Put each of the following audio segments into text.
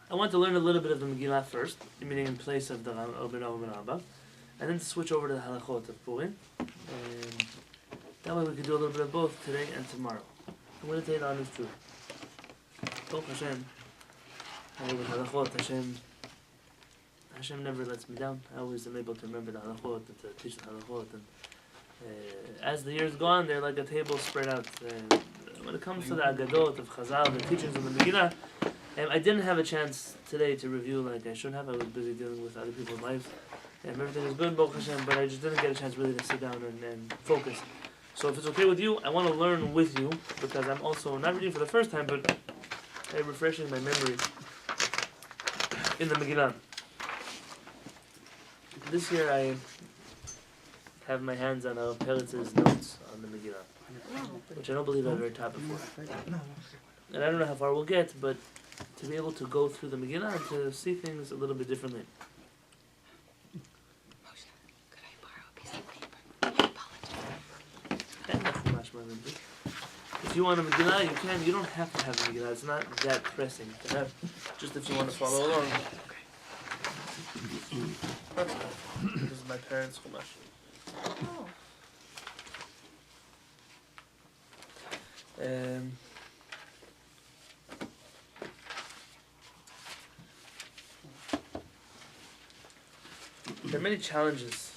I want to learn a little bit of the Megillah first, meaning in place of the Oben Abba, and then switch over to the halachot of Purim. And that way we can do a little bit of both today and tomorrow. I'm going to tell you the honest truth. Baruch Hashem, with halachot, Hashem never lets me down. I always am able to remember the halachot and to teach the halachot. And as the years go on, they're like a table spread out. When it comes to the Agadot of Chazal, the teachings of the Megillah, I didn't have a chance today to review like I should have. I was busy dealing with other people's lives. Everything is good, Baruch Hashem, but I just didn't get a chance really to sit down and focus. So if it's okay with you, I want to learn with you, because I'm also not reading for the first time, but refreshing my memory in the Megillah. This year I have my hands on Peritz's notes on the Megillah, which I don't believe I've ever taught before. And I don't know how far we'll get, but to be able to go through the Megillah and to see things a little bit differently. Could I borrow a piece of paper? I apologize. If you want a Megillah, you can. You don't have to have a Megillah. It's not that pressing to have. Just if you want to follow along. This is my parents' chumash. There are many challenges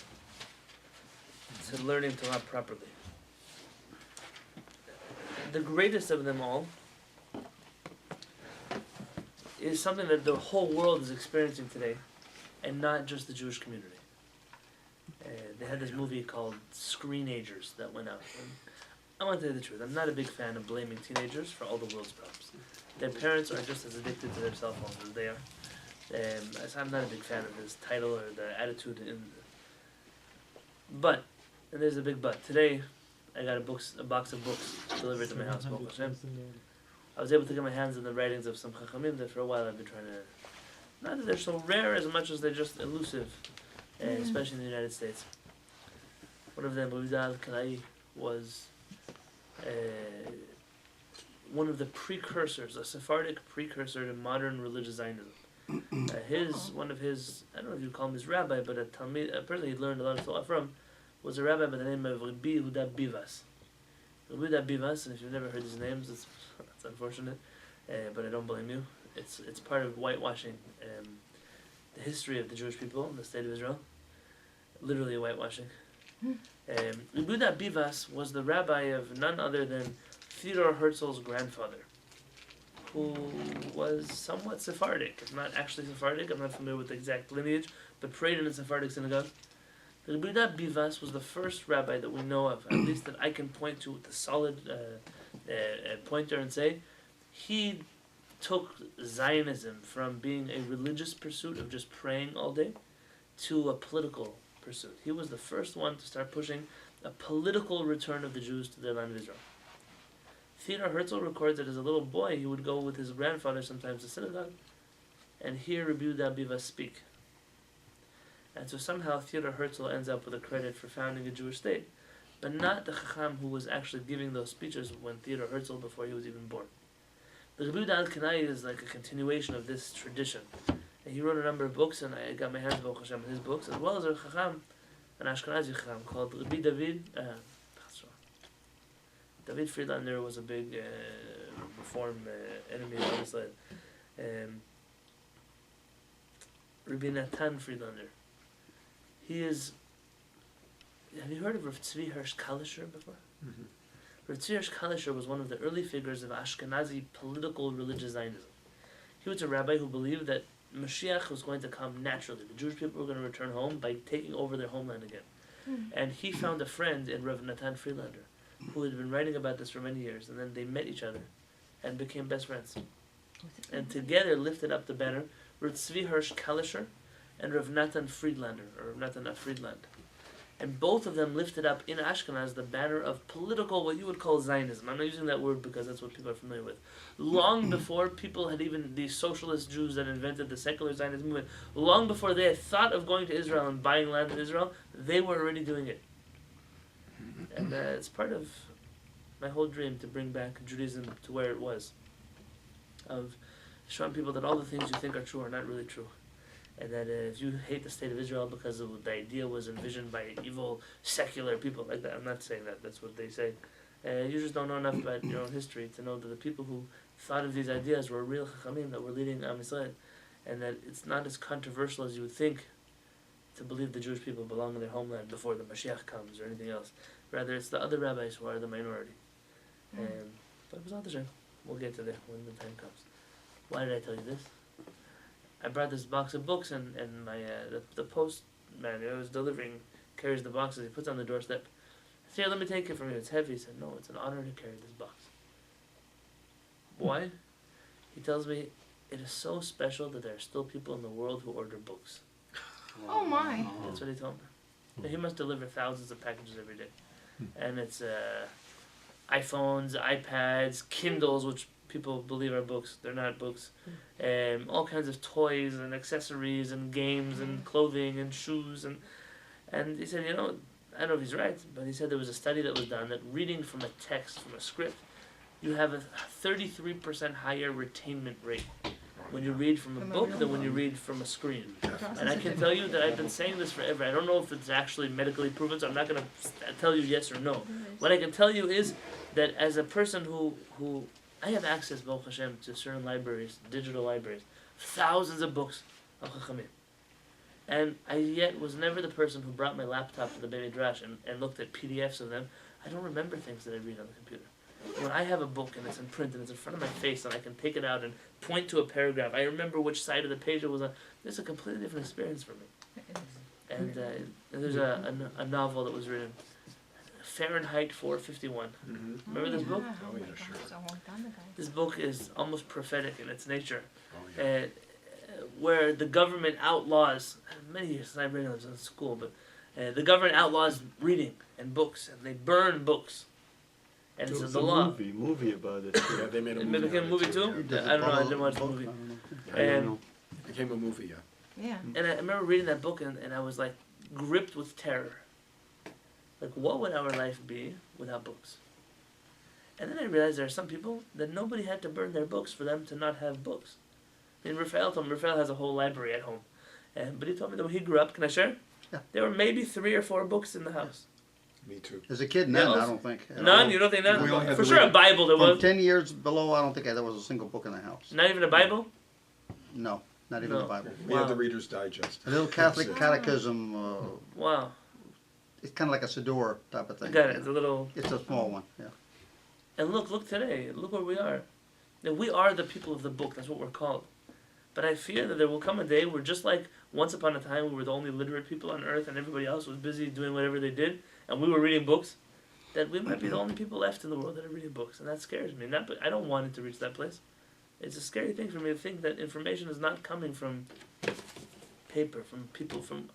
to learning Torah properly. The greatest of them all is something that the whole world is experiencing today, and not just the Jewish community. They had this movie called Screenagers that went out. And I want to tell you the truth, I'm not a big fan of blaming teenagers for all the world's problems. Their parents are just as addicted to their cell phones as they are. So I'm not a big fan of this title or the attitude. But, and there's a big but, today I got a box of books delivered to my house. I was able to get my hands on the writings of some Chachamim that for a while I've been trying to... Not that they're so rare as much as they're just elusive, especially in the United States. One of them, Megillah Ester, was one of the precursors, a Sephardic precursor to modern religious Zionism. One of his, I don't know if you call him his rabbi, but a person he learned a lot of Torah from, was a rabbi by the name of Rabbi Yehuda Bivas. Rabbi Yehuda Bivas, and if you've never heard his names, it's unfortunate, but I don't blame you. It's part of whitewashing the history of the Jewish people in the state of Israel. Literally whitewashing. Rabbi Yehuda Bivas was the rabbi of none other than Theodor Herzl's grandfather, who was somewhat Sephardic. If not actually Sephardic, I'm not familiar with the exact lineage, but prayed in a Sephardic synagogue. Rabbi Yehuda Bivas was the first rabbi that we know of, at least that I can point to with a solid pointer and say, he took Zionism from being a religious pursuit of just praying all day to a political pursuit. He was the first one to start pushing a political return of the Jews to their land of Israel. Theodor Herzl records that as a little boy he would go with his grandfather sometimes to synagogue and hear Rabbi Yehuda Bivas speak. And so somehow Theodor Herzl ends up with a credit for founding a Jewish state, but not the Chacham who was actually giving those speeches when Theodor Herzl, before he was even born. The Rabbi Yonatan is like a continuation of this tradition. And he wrote a number of books, and I got my hands on his books, as well as a Chacham, an Ashkenazi Chacham, called Rabbi David Friedlander was a big reform enemy of Israel. Rabbi Natan Friedlander. He is... Have you heard of Rav Tzvi Hirsch Kalischer before? Mm-hmm. Rav Tzvi Hirsch Kalischer was one of the early figures of Ashkenazi political religious Zionism. He was a rabbi who believed that Mashiach was going to come naturally. The Jewish people were going to return home by taking over their homeland again. Mm-hmm. And he found a friend in Rav Natan Friedlander, who had been writing about this for many years, and then they met each other and became best friends. And together lifted up the banner Rav Tzvi Hirsch Kalischer and Rav Natan Friedlander, or Rav Natan Friedland. And both of them lifted up in Ashkenaz the banner of political, what you would call Zionism. I'm not using that word because that's what people are familiar with. Long before people had even, these socialist Jews that invented the secular Zionist movement, long before they had thought of going to Israel and buying land in Israel, they were already doing it. And it's part of my whole dream to bring back Judaism to where it was. Of showing people that all the things you think are true are not really true. And that if you hate the state of Israel because of the idea was envisioned by evil, secular people like that, I'm not saying that, that's what they say. You just don't know enough about your own history to know that the people who thought of these ideas were real HaShamayim that were leading Am Yisrael. And that it's not as controversial as you would think to believe the Jewish people belong in their homeland before the Mashiach comes or anything else. Rather, it's the other rabbis who are the minority. But it was not the shame. We'll get to that when the time comes. Why did I tell you this? I brought this box of books, and my the postman who I was delivering carries the boxes. He puts it on the doorstep. I said, "Here, let me take it from you. It's heavy." He said, "No, it's an honor to carry this box." Why? He tells me, it is so special that there are still people in the world who order books. Oh my. That's what he told me. He must deliver thousands of packages every day. And it's iPhones, iPads, Kindles, which people believe are books. They're not books. All kinds of toys and accessories and games and clothing and shoes. And he said, I don't know if he's right, but he said there was a study that was done that reading from a text, from a script, you have a 33% higher retainment rate when you read from a book than when you read from a screen. And I can tell you that I've been saying this forever. I don't know if it's actually medically proven, so I'm not going to tell you yes or no. What I can tell you is that as a person who I have access, Baruch Hashem, to certain libraries, digital libraries, thousands of books of Chachamim. And I yet was never the person who brought my laptop to the Beit Midrash and looked at PDFs of them. I don't remember things that I read on the computer. When I have a book and it's in print and it's in front of my face and I can take it out and point to a paragraph, I remember which side of the page it was on. It's a completely different experience for me. And there's a novel that was written, Fahrenheit 451. Remember this book? Oh yeah, sure. It's a long time ago. This book is almost prophetic in its nature. Oh, yeah. Where the government outlaws, many years since I read it, I was in school, but the government outlaws reading and books, and they burn books. And There so was the a law. movie about it. Yeah, they made a It movie. became a movie too? I don't know, I didn't watch the movie. I don't know. It became a movie, yeah. Yeah. And I remember reading that book and I was like gripped with terror. Like, what would our life be without books? And then I realized there are some people that nobody had to burn their books for them to not have books. I mean, Raphael told me, Raphael has a whole library at home. But he told me that when he grew up, can I share? Yeah. There were maybe 3 or 4 books in the house. Me too. As a kid, none, Yeah, I don't think. at None? all. You don't think none? We only had For the sure a reading. Bible there From was. 10 years below, I don't think there was a single book in the house. Not even a Bible? No, not even No. the Bible. We Wow. had the Reader's Digest. A little Catholic That's it. catechism, Wow. it's kind of like a Siddur type of I thing. got it. It's a little... It's a small one, yeah. And look today. Look where we are. Now, we are the people of the book. That's what we're called. But I fear that there will come a day where just like once upon a time we were the only literate people on earth and everybody else was busy doing whatever they did and we were reading books, that we might be the only people left in the world that are reading books. And that scares me. I don't want it to reach that place. It's a scary thing for me to think that information is not coming from paper, from people, from...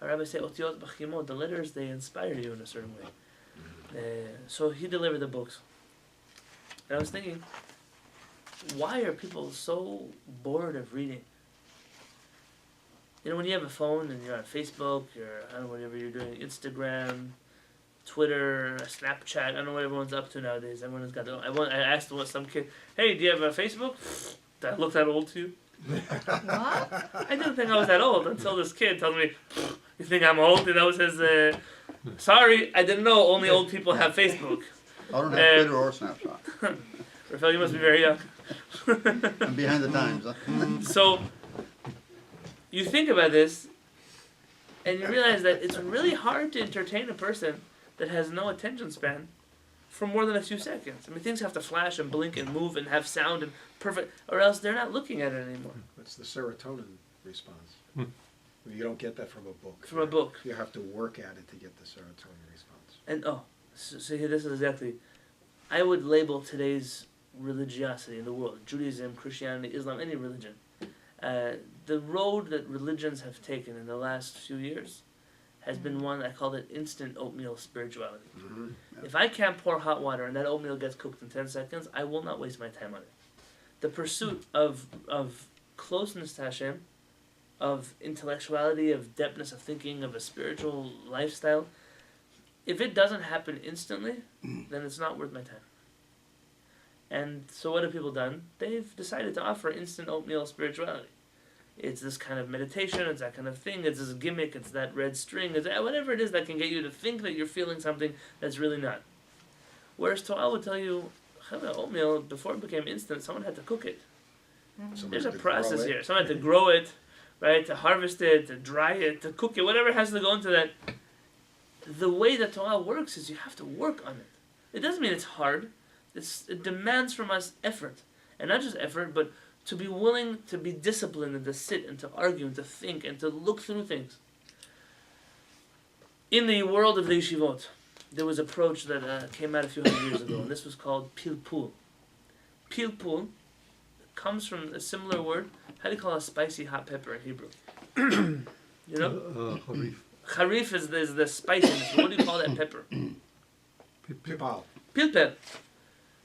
Our rabbis say, Otiyot b'chimot, the letters, they inspire you in a certain way. So he delivered the books. And I was thinking, why are people so bored of reading? You know, when you have a phone and you're on Facebook, I don't know, whatever you're doing, Instagram, Twitter, Snapchat, I don't know what everyone's up to nowadays. Everyone has got their own. I asked some kid, hey, do you have a Facebook? Did I look that old to you? What? I didn't think I was that old until this kid tells me, you think I'm old? And that was his, sorry, I didn't know only old people have Facebook. I don't have Twitter or Snapchat. Raphael, you must be very young. I'm behind the times. Huh? So, you think about this, and you realize that it's really hard to entertain a person that has no attention span for more than a few seconds. I mean, things have to flash and blink and move and have sound and perfect, or else they're not looking at it anymore. It's the serotonin response. You don't get that from a book. From a book. You have to work at it to get the serotonin response. And so here, this is exactly, I would label today's religiosity in the world, Judaism, Christianity, Islam, any religion, the road that religions have taken in the last few years has been one, I call it instant oatmeal spirituality. Mm-hmm. If I can't pour hot water and that oatmeal gets cooked in 10 seconds, I will not waste my time on it. The pursuit of closeness to Hashem, of intellectuality, of depthness of thinking, of a spiritual lifestyle, if it doesn't happen instantly, then it's not worth my time. And so what have people done? They've decided to offer instant oatmeal spirituality. It's this kind of meditation, it's that kind of thing, it's this gimmick, it's that red string, it's that, whatever it is that can get you to think that you're feeling something that's really not. Whereas Torah would tell you, oatmeal, before it became instant, someone had to cook it. Someone There's had a to grow process it. here. Someone had to grow it, right? To harvest it, to dry it, to cook it, whatever has to go into that. The way that Torah works is you have to work on it. It doesn't mean it's hard. It demands from us effort. And not just effort, but to be willing to be disciplined and to sit and to argue and to think and to look through things. In the world of the yeshivot, there was an approach that came out a few hundred years ago, and this was called pilpul. Pilpul comes from a similar word. How do you call a spicy hot pepper in Hebrew? You know? Harif. Harif is the spiciness. What do you call that pepper? Pipal. Pilpel.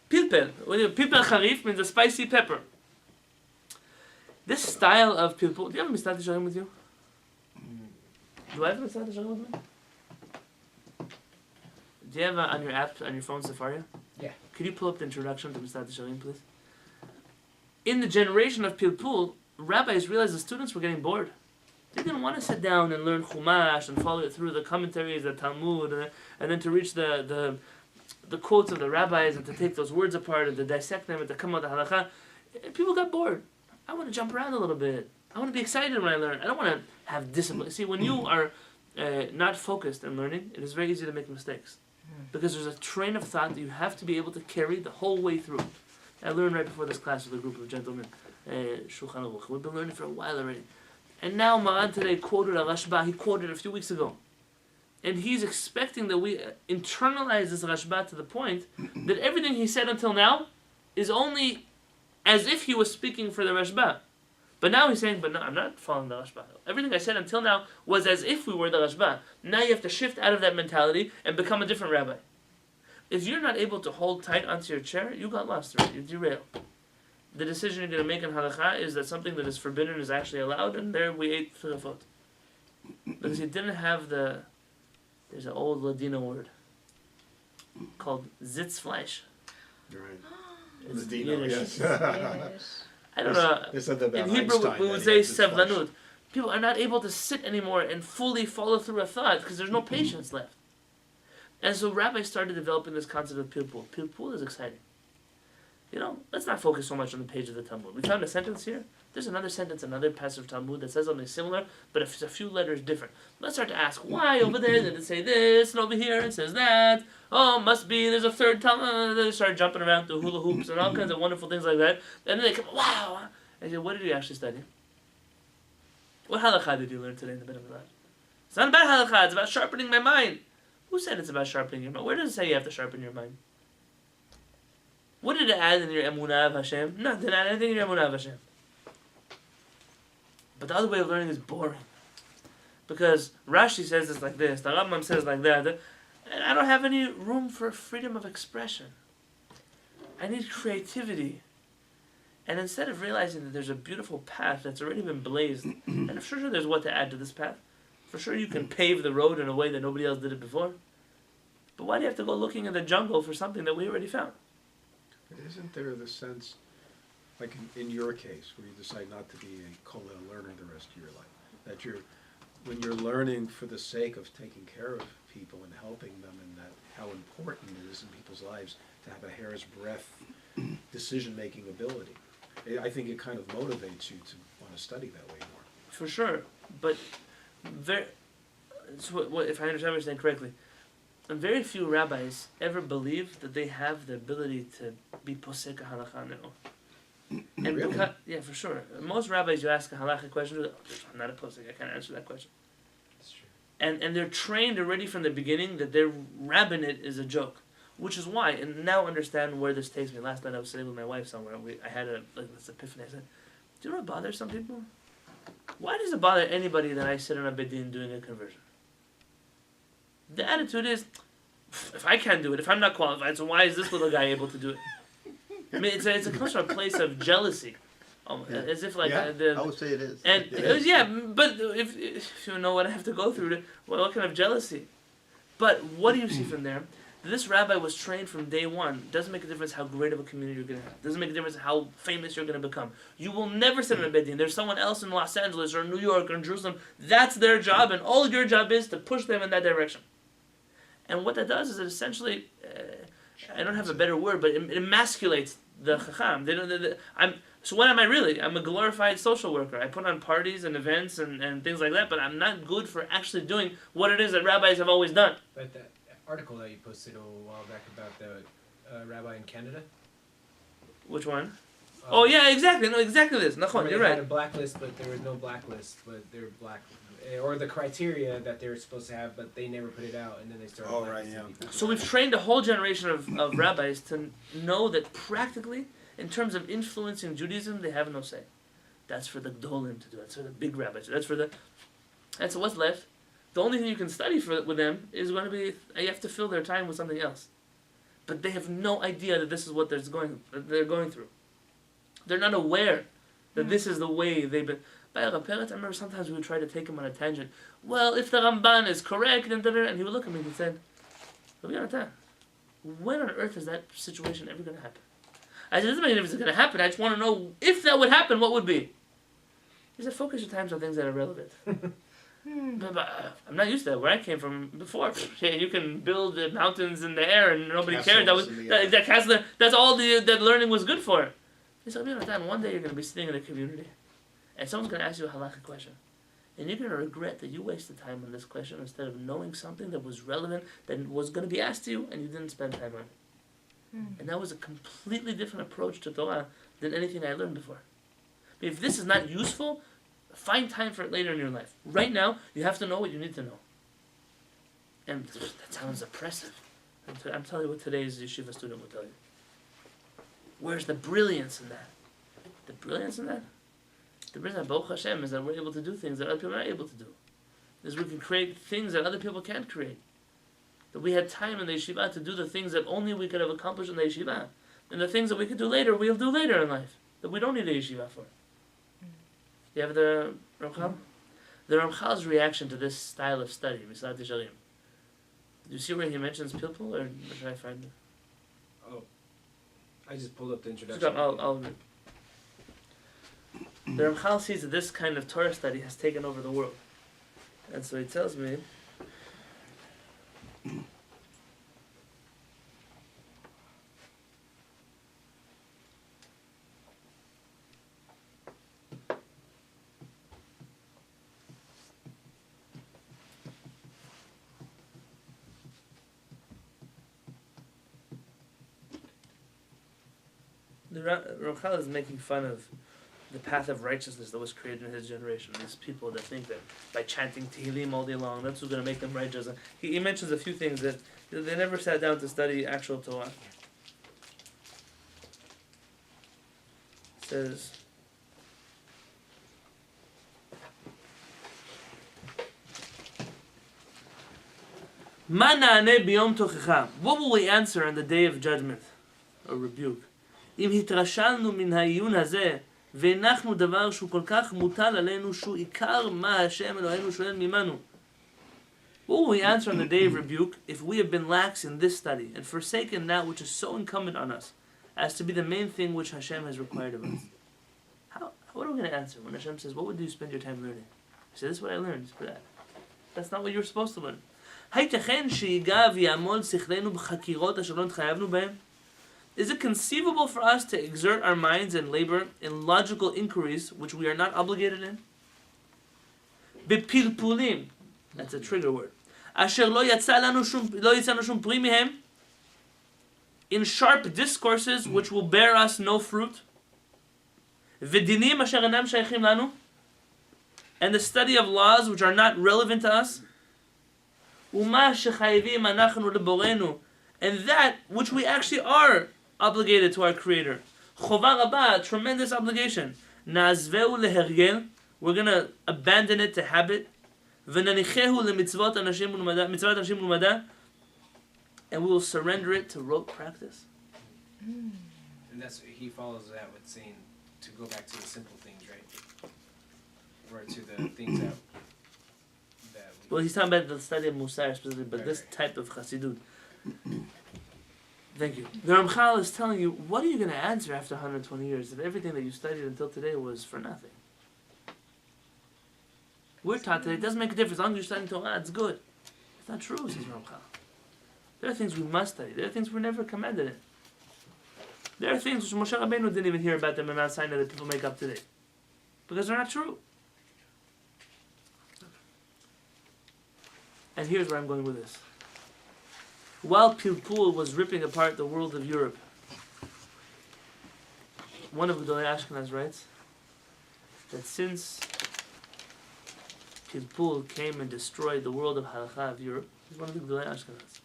Pilpel. Pilpel harif means a spicy pepper. This style of pilpul. Do you have a Mistat Yesharim with you? Do I have a Mistat Yesharim with me? Do you have on your app, on your phone, Safaria? Yeah. Could you pull up the introduction to Mistat Yesharim, please? In the generation of pilpul, rabbis realized the students were getting bored. They didn't want to sit down and learn Chumash and follow it through the commentaries, the Talmud, and then to reach the quotes of the rabbis and to take those words apart and to dissect them and to come out the halakha. People got bored. I want to jump around a little bit. I want to be excited when I learn. I don't want to have discipline. See, when you are not focused in learning, it is very easy to make mistakes. Because there's a train of thought that you have to be able to carry the whole way through. I learned right before this class with a group of gentlemen, Shulchan Aruch. We've been learning for a while already. And now Ma'an today quoted a Rashba. He quoted a few weeks ago. And he's expecting that we internalize this Rashba to the point that everything he said until now is only as if he was speaking for the Rashba. But now he's saying, but no, I'm not following the Rashba. Everything I said until now was as if we were the Rashba. Now you have to shift out of that mentality and become a different rabbi. If you're not able to hold tight onto your chair, you got lost already. You derail. The decision you're going to make in halakha is that something that is forbidden is actually allowed, and there we ate firafot. Because you didn't have there's an old Ladino word called zitzfleisch. Right. It's Ladino, Yiddish. yes. I don't know. They said that about In Hebrew, Einstein, we that would he say had this flesh. sevlanut. People are not able to sit anymore and fully follow through a thought because there's no patience left. And so rabbis started developing this concept of pilpul. Pilpul is exciting. You know, let's not focus so much on the page of the Talmud. We found a sentence here. There's another sentence, another passage of Talmud that says something similar, but it's a few letters different. Let's start to ask, why over there did it say this, and over here it says that? Oh, must be, there's a third Talmud. They start jumping around to hula hoops and all kinds of wonderful things like that. And then they come, wow. I say, what did you actually study? What halakha did you learn today in the middle of that? It's not about halakha, it's about sharpening my mind. Who said it's about sharpening your mind? Where does it say you have to sharpen your mind? What did it add in your emunah of Hashem? No, it didn't add anything in your emunah of Hashem. But the other way of learning is boring. Because Rashi says it's like this, the Rambam says like that, and I don't have any room for freedom of expression. I need creativity. And instead of realizing that there's a beautiful path that's already been blazed, and I'm sure there's what to add to this path. For sure you can pave the road in a way that nobody else did it before. But why do you have to go looking in the jungle for something that we already found? But isn't there the sense, like in your case, where you decide not to be a kollel learner the rest of your life, that when you're learning for the sake of taking care of people and helping them, and that how important it is in people's lives to have a hair's breadth decision-making ability, I think it kind of motivates you to want to study that way more. For sure, but if I understand what you're saying correctly, very few rabbis ever believe that they have the ability to be posek a halakha now. And Really? Yeah, for sure. Most rabbis, you ask a halakha question, they're like, I'm not a posek, I can't answer that question. That's true. And they're trained already from the beginning that their rabbinate is a joke. Which is why, and now understand where this takes me. Last night I was sitting with my wife somewhere, and I had this epiphany. I said, do you know what bothers some people? Why does it bother anybody that I sit on a bedin doing a conversion? The attitude is, if I can't do it, if I'm not qualified, so why is this little guy able to do it? I mean, it comes from a place of jealousy. As if like... Yeah, I would say it is. And Yeah. but if you know what I have to go through, what kind of jealousy? But what do you see from there? This rabbi was trained from day one. Doesn't make a difference how great of a community you're going to have. Doesn't make a difference how famous you're going to become. You will never sit in a bed din. There's someone else in Los Angeles or New York or in Jerusalem. That's their job, and all your job is to push them in that direction. And what that does is it essentially, I don't have a better word, but it emasculates the chacham. So what am I really? I'm a glorified social worker. I put on parties and events and things like that, but I'm not good for actually doing what it is that rabbis have always done. But that article that you posted a while back about the rabbi in Canada? Which one? Oh yeah, exactly. No, exactly this. Nachon, you're They had right. a blacklist, but there was no blacklist, but they're black, or the criteria that they were supposed to have, but they never put it out, and then they started. Oh, right, blacklisting yeah. people. So we've trained a whole generation of rabbis to know that practically, in terms of influencing Judaism, they have no say. That's for the Gdolim to do. That's for the big rabbis. That's what's left. The only thing you can study with them is going to be you have to fill their time with something else. But they have no idea that this is what they're going through. They're not aware that this is the way they've been. By Rabbi Peretz, I remember sometimes we would try to take him on a tangent. Well, if the Ramban is correct, and he would look at me and he said, Rabbi Yonatan, when on earth is that situation ever going to happen? I said, it doesn't matter if it's going to happen. I just want to know if that would happen, what would be? He said, focus your times on things that are relevant. But I'm not used to that. Where I came from before, you can build the mountains in the air and nobody cared. That's all that learning was good for. He said, one day you're going to be sitting in a community and someone's going to ask you a halakhic question. And you're going to regret that you wasted time on this question instead of knowing something that was relevant, that was going to be asked to you, and you didn't spend time on it. And that was a completely different approach to Torah than anything I learned before. If this is not useful, find time for it later in your life. Right now, you have to know what you need to know. And that sounds oppressive. I'm telling you what today's yeshiva student will tell you. Where's the brilliance in that? The brilliance in that? The brilliance in Baruch Hashem is that we're able to do things that other people are not able to do. Is we can create things that other people can't create. That we had time in the yeshiva to do the things that only we could have accomplished in the yeshiva. And the things that we could do later, we'll do later in life. That we don't need a yeshiva for. You have the Ramchal? The Ramchal's reaction to this style of study, Mislat Yesharim. Do you see where he mentions Pilpul, or should I find it? Oh, I just pulled up the introduction. I'll read. The Ramchal sees that this kind of Torah study has taken over the world. And so he tells me, the Ramchal is making fun of the path of righteousness that was created in his generation. These people that think that by chanting Tehillim all day long, that's what's going to make them righteous. He mentions a few things that they never sat down to study actual Torah. It says, Ma na'aneh biyom tochecha. What will we answer on the day of judgment or rebuke? אם התרשלנו מן העיון הזה והנחנו דבר שהוא כל כך מוטל עלינו שהוא עיקר מה השם אלוהינו שואל ממנו. What will we answer on the day of rebuke if we have been lax in this study and forsaken that which is so incumbent on us as to be the main thing which Hashem has required of us? What are we going to answer when Hashem says, what would you spend your time learning? I say, this is what I learned. That's not what you're supposed to learn. הייתכן שיגע ויעמול שכלנו בחקירות אשר לא התחייבנו בהם? Is it conceivable for us to exert our minds and labor in logical inquiries which we are not obligated in? בפלפולים, that's a trigger word. אשר לא יצא לנו שום פרי מהם? In sharp discourses which will bear us no fruit? ודינים אשר אינם שייכים לנו? And the study of laws which are not relevant to us? ומה שחייבים אנחנו לבורנו? And that which we actually are obligated to our Creator. Chova rabba, tremendous obligation. Na'azveu lehergel, we're going to abandon it to habit. V'nanichehu lemitzvot anashim ulumada, and we will surrender it to rote practice. And that's he follows that with saying to go back to the simple things, right? Or to the things that well, he's talking about the study of Musar specifically, but this type of Chassidut. Thank you. The Ramchal is telling you, what are you going to answer after 120 years if everything that you studied until today was for nothing? We're taught today, it doesn't make a difference. As long as you're studying Torah, it's good. It's not true, says Ramchal. There are things we must study. There are things we're never commanded in. There are things which Moshe Rabbeinu didn't even hear about them in Mount Sinai that people make up today. Because they're not true. And here's where I'm going with this. While Pilpul was ripping apart the world of Europe, one of Gedolei Ashkenaz writes that since Pilpul came and destroyed the world of Halakha of Europe, he's one of the Gedolei Ashkenaz.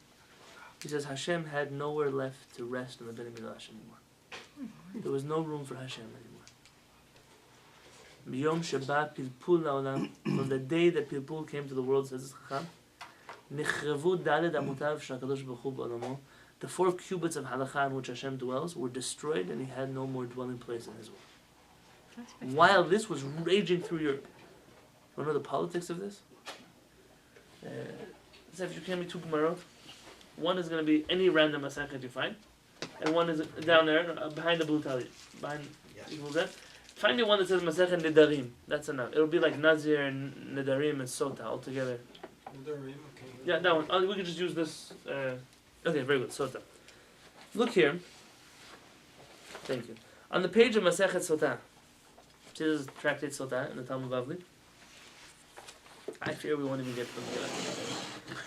He says Hashem had nowhere left to rest in the Beit HaMikdash anymore. There was no room for Hashem anymore. Miyom Sheba Pilpul La'olam, from the day that Pilpul came to the world, says Chacham, Nechrevu Daled Amutav Shakadosh Baruch Hu B'Olamo, the 4 cubits of halakha in which Hashem dwells were destroyed, and he had no more dwelling place in his world. While this was raging through Europe, you want to know the politics of this? So if you can be 2 Gemarot, one is going to be any random masachet you find, and one is down there behind the blue tali, behind equals that. Find me one that says Masechet Nedarim. That's enough. It'll be like Nazir and Nedarim and Sota all together. Nedarim, okay. Yeah, that one. We could just use this. Okay, very good. Sota. Look here. Thank you. On the page of Masechet Sota, see this is tractate Sota in the Talmud Bavli. I fear we won't even get to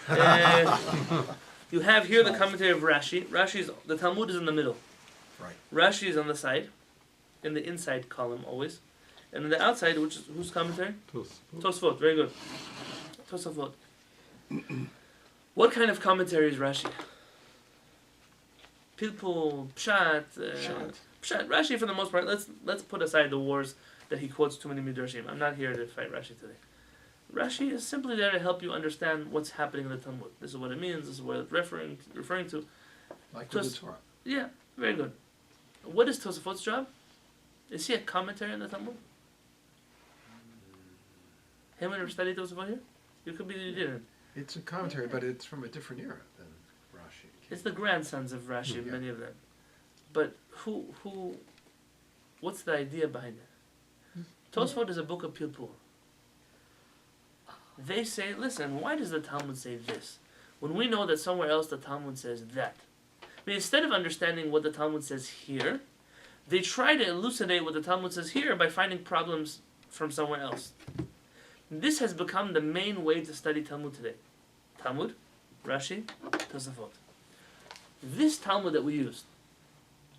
them. You have here the commentary of Rashi. The Talmud is in the middle. Right. Rashi is on the side, in the inside column always, and on the outside, which is whose commentary? Tosfot. Very good. Tosfot. What kind of commentary is Rashi? Pilpul, Pshat, Pshat. Rashi, for the most part. Let's put aside the wars that he quotes too many midrashim. I'm not here to fight Rashi today. Rashi is simply there to help you understand what's happening in the Talmud. This is what it means. This is what it's referring to. Like the Torah. Yeah, very good. What is Tosafot's job? Is he a commentary on the Talmud? Haven't ever studied Tosafot here? You could be you didn't. It's a commentary, but it's from a different era than Rashi. It's the grandsons of Rashi, Yeah. many of them. But what's the idea behind it? Tosafot is a book of Pilpul. They say, listen, why does the Talmud say this? When we know that somewhere else the Talmud says that. I mean, instead of understanding what the Talmud says here, they try to elucidate what the Talmud says here by finding problems from somewhere else. This has become the main way to study Talmud today. Talmud, Rashi, Tosafot. This Talmud that we use,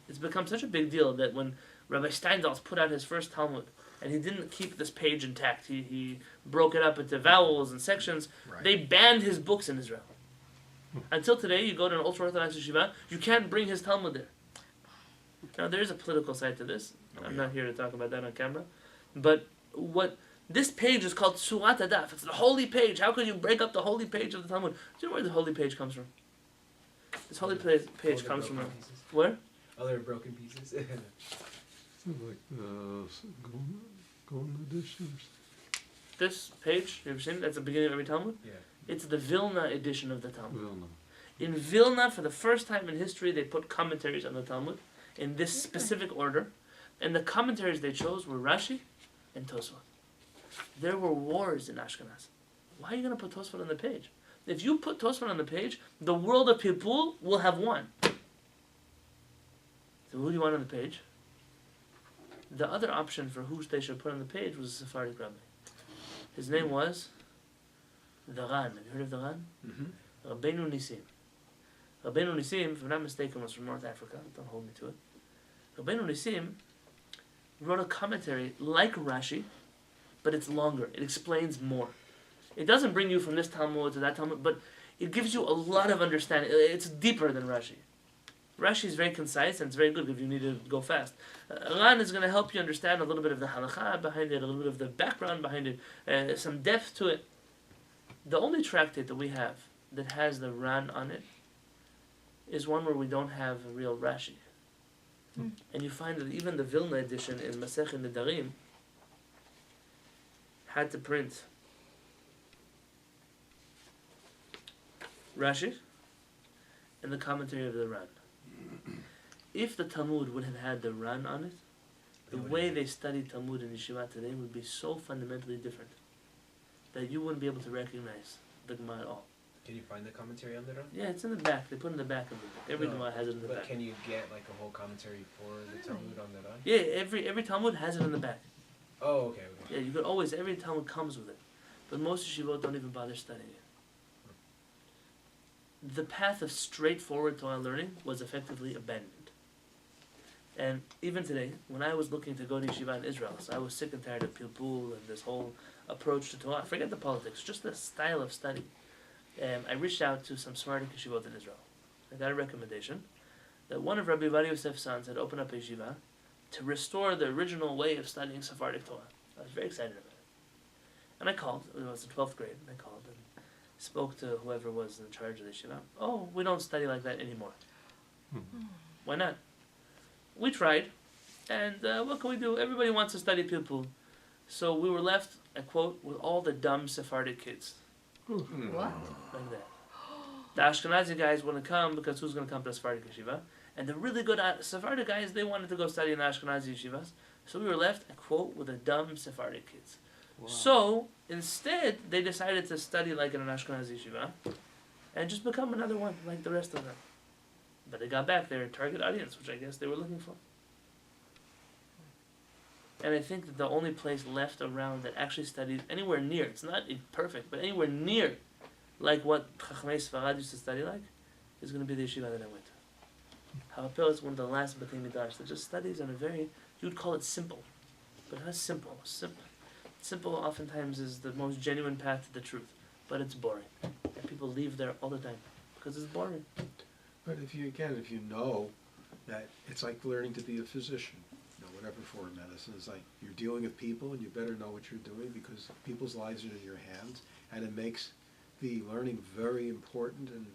it's become such a big deal that when Rabbi Steindal's put out his first Talmud, and he didn't keep this page intact, he broke it up into vowels and sections, Right. they banned his books in Israel. Until today, you go to an ultra-Orthodox yeshiva, you can't bring his Talmud there. Now, there is a political side to this. I'm not here to talk about that on camera. But this page is called Surat Adaf. It's the holy page. How could you break up the holy page of the Talmud? Do you know where the holy page comes from? This holy page comes from where? Other broken pieces. Like the golden edition. This page, you ever seen it? That's the beginning of every Talmud? Yeah. It's the Vilna edition of the Talmud. Vilna. In Vilna, for the first time in history, they put commentaries on the Talmud in this specific order. And the commentaries they chose were Rashi and Tosfot. There were wars in Ashkenaz. Why are you going to put Tosfot on the page? If you put Tosfot on the page, the world of Pilpul will have won. So who do you want on the page? The other option for who they should put on the page was a Sephardic rabbi. His name was the Ran. Have you heard of the Ran? Mm-hmm. Rabbeinu Nisim. Rabbeinu Nisim, if I'm not mistaken, was from North Africa. Don't hold me to it. Rabbeinu Nisim wrote a commentary like Rashi, but it's longer. It explains more. It doesn't bring you from this Talmud to that Talmud, but it gives you a lot of understanding. It's deeper than Rashi. Rashi is very concise and it's very good if you need to go fast. Ran is going to help you understand a little bit of the halakha behind it, a little bit of the background behind it, some depth to it. The only tractate that we have that has the Ran on it is one where we don't have a real Rashi. And you find that even the Vilna edition in Masechet Nedarim had to print Rashi and the commentary of the Ran. if the Talmud would have had the run on it, the way they study Talmud in Yeshiva today would be so fundamentally different that you wouldn't be able to recognize the Gemara at all. Can you find the commentary on the Ran? Yeah, it's in the back. They put it in the back of the book. Every No, Gemara has it in the But back. can you get like a whole commentary for the Talmud on the Ran? Yeah, every Talmud has it in the back. Oh, okay. Yeah, you could always, every Talmud comes with it. But most Yeshivot don't even bother studying it. The path of straightforward Torah learning was effectively abandoned. And even today, when I was looking to go to Yeshiva in Israel, so I was sick and tired of Pilpul and this whole approach to Torah. Forget the politics, just the style of study. I reached out to some Sephardic Yeshivot in Israel. I got a recommendation that one of Rabbi Yosef's sons had opened up a Yeshiva to restore the original way of studying Sephardic Torah. I was very excited about it. And I called, it was the 12th grade, and I called and spoke to whoever was in charge of the Yeshiva. Oh, we don't study like that anymore. Why not? We tried, and what can we do? Everybody wants to study Pilpul. So we were left, I quote, with all the dumb Sephardic kids. What? Like that. The Ashkenazi guys wouldn't come because who's going to come to the Sephardic yeshiva? And the really good Sephardic guys, they wanted to go study in the Ashkenazi yeshivas. So we were left, I quote, with the dumb Sephardic kids. Wow. So instead, they decided to study like in an Ashkenazi yeshiva and just become another one like the rest of them. But they got back their target audience, which I guess they were looking for. And I think that the only place left around that actually studies anywhere near, it's not perfect, but anywhere near like what Chachmei Sfarad used to study like, is going to be the yeshiva that I went to. Havapel is one of the last B'tei Midrash that just studies on a very, you would call it simple, but not simple. Simple oftentimes is the most genuine path to the truth, but it's boring. And people leave there all the time because it's boring. But if you know that it's like learning to be a physician, whatever form of medicine, it's like you're dealing with people and you better know what you're doing because people's lives are in your hands, and it makes the learning very important and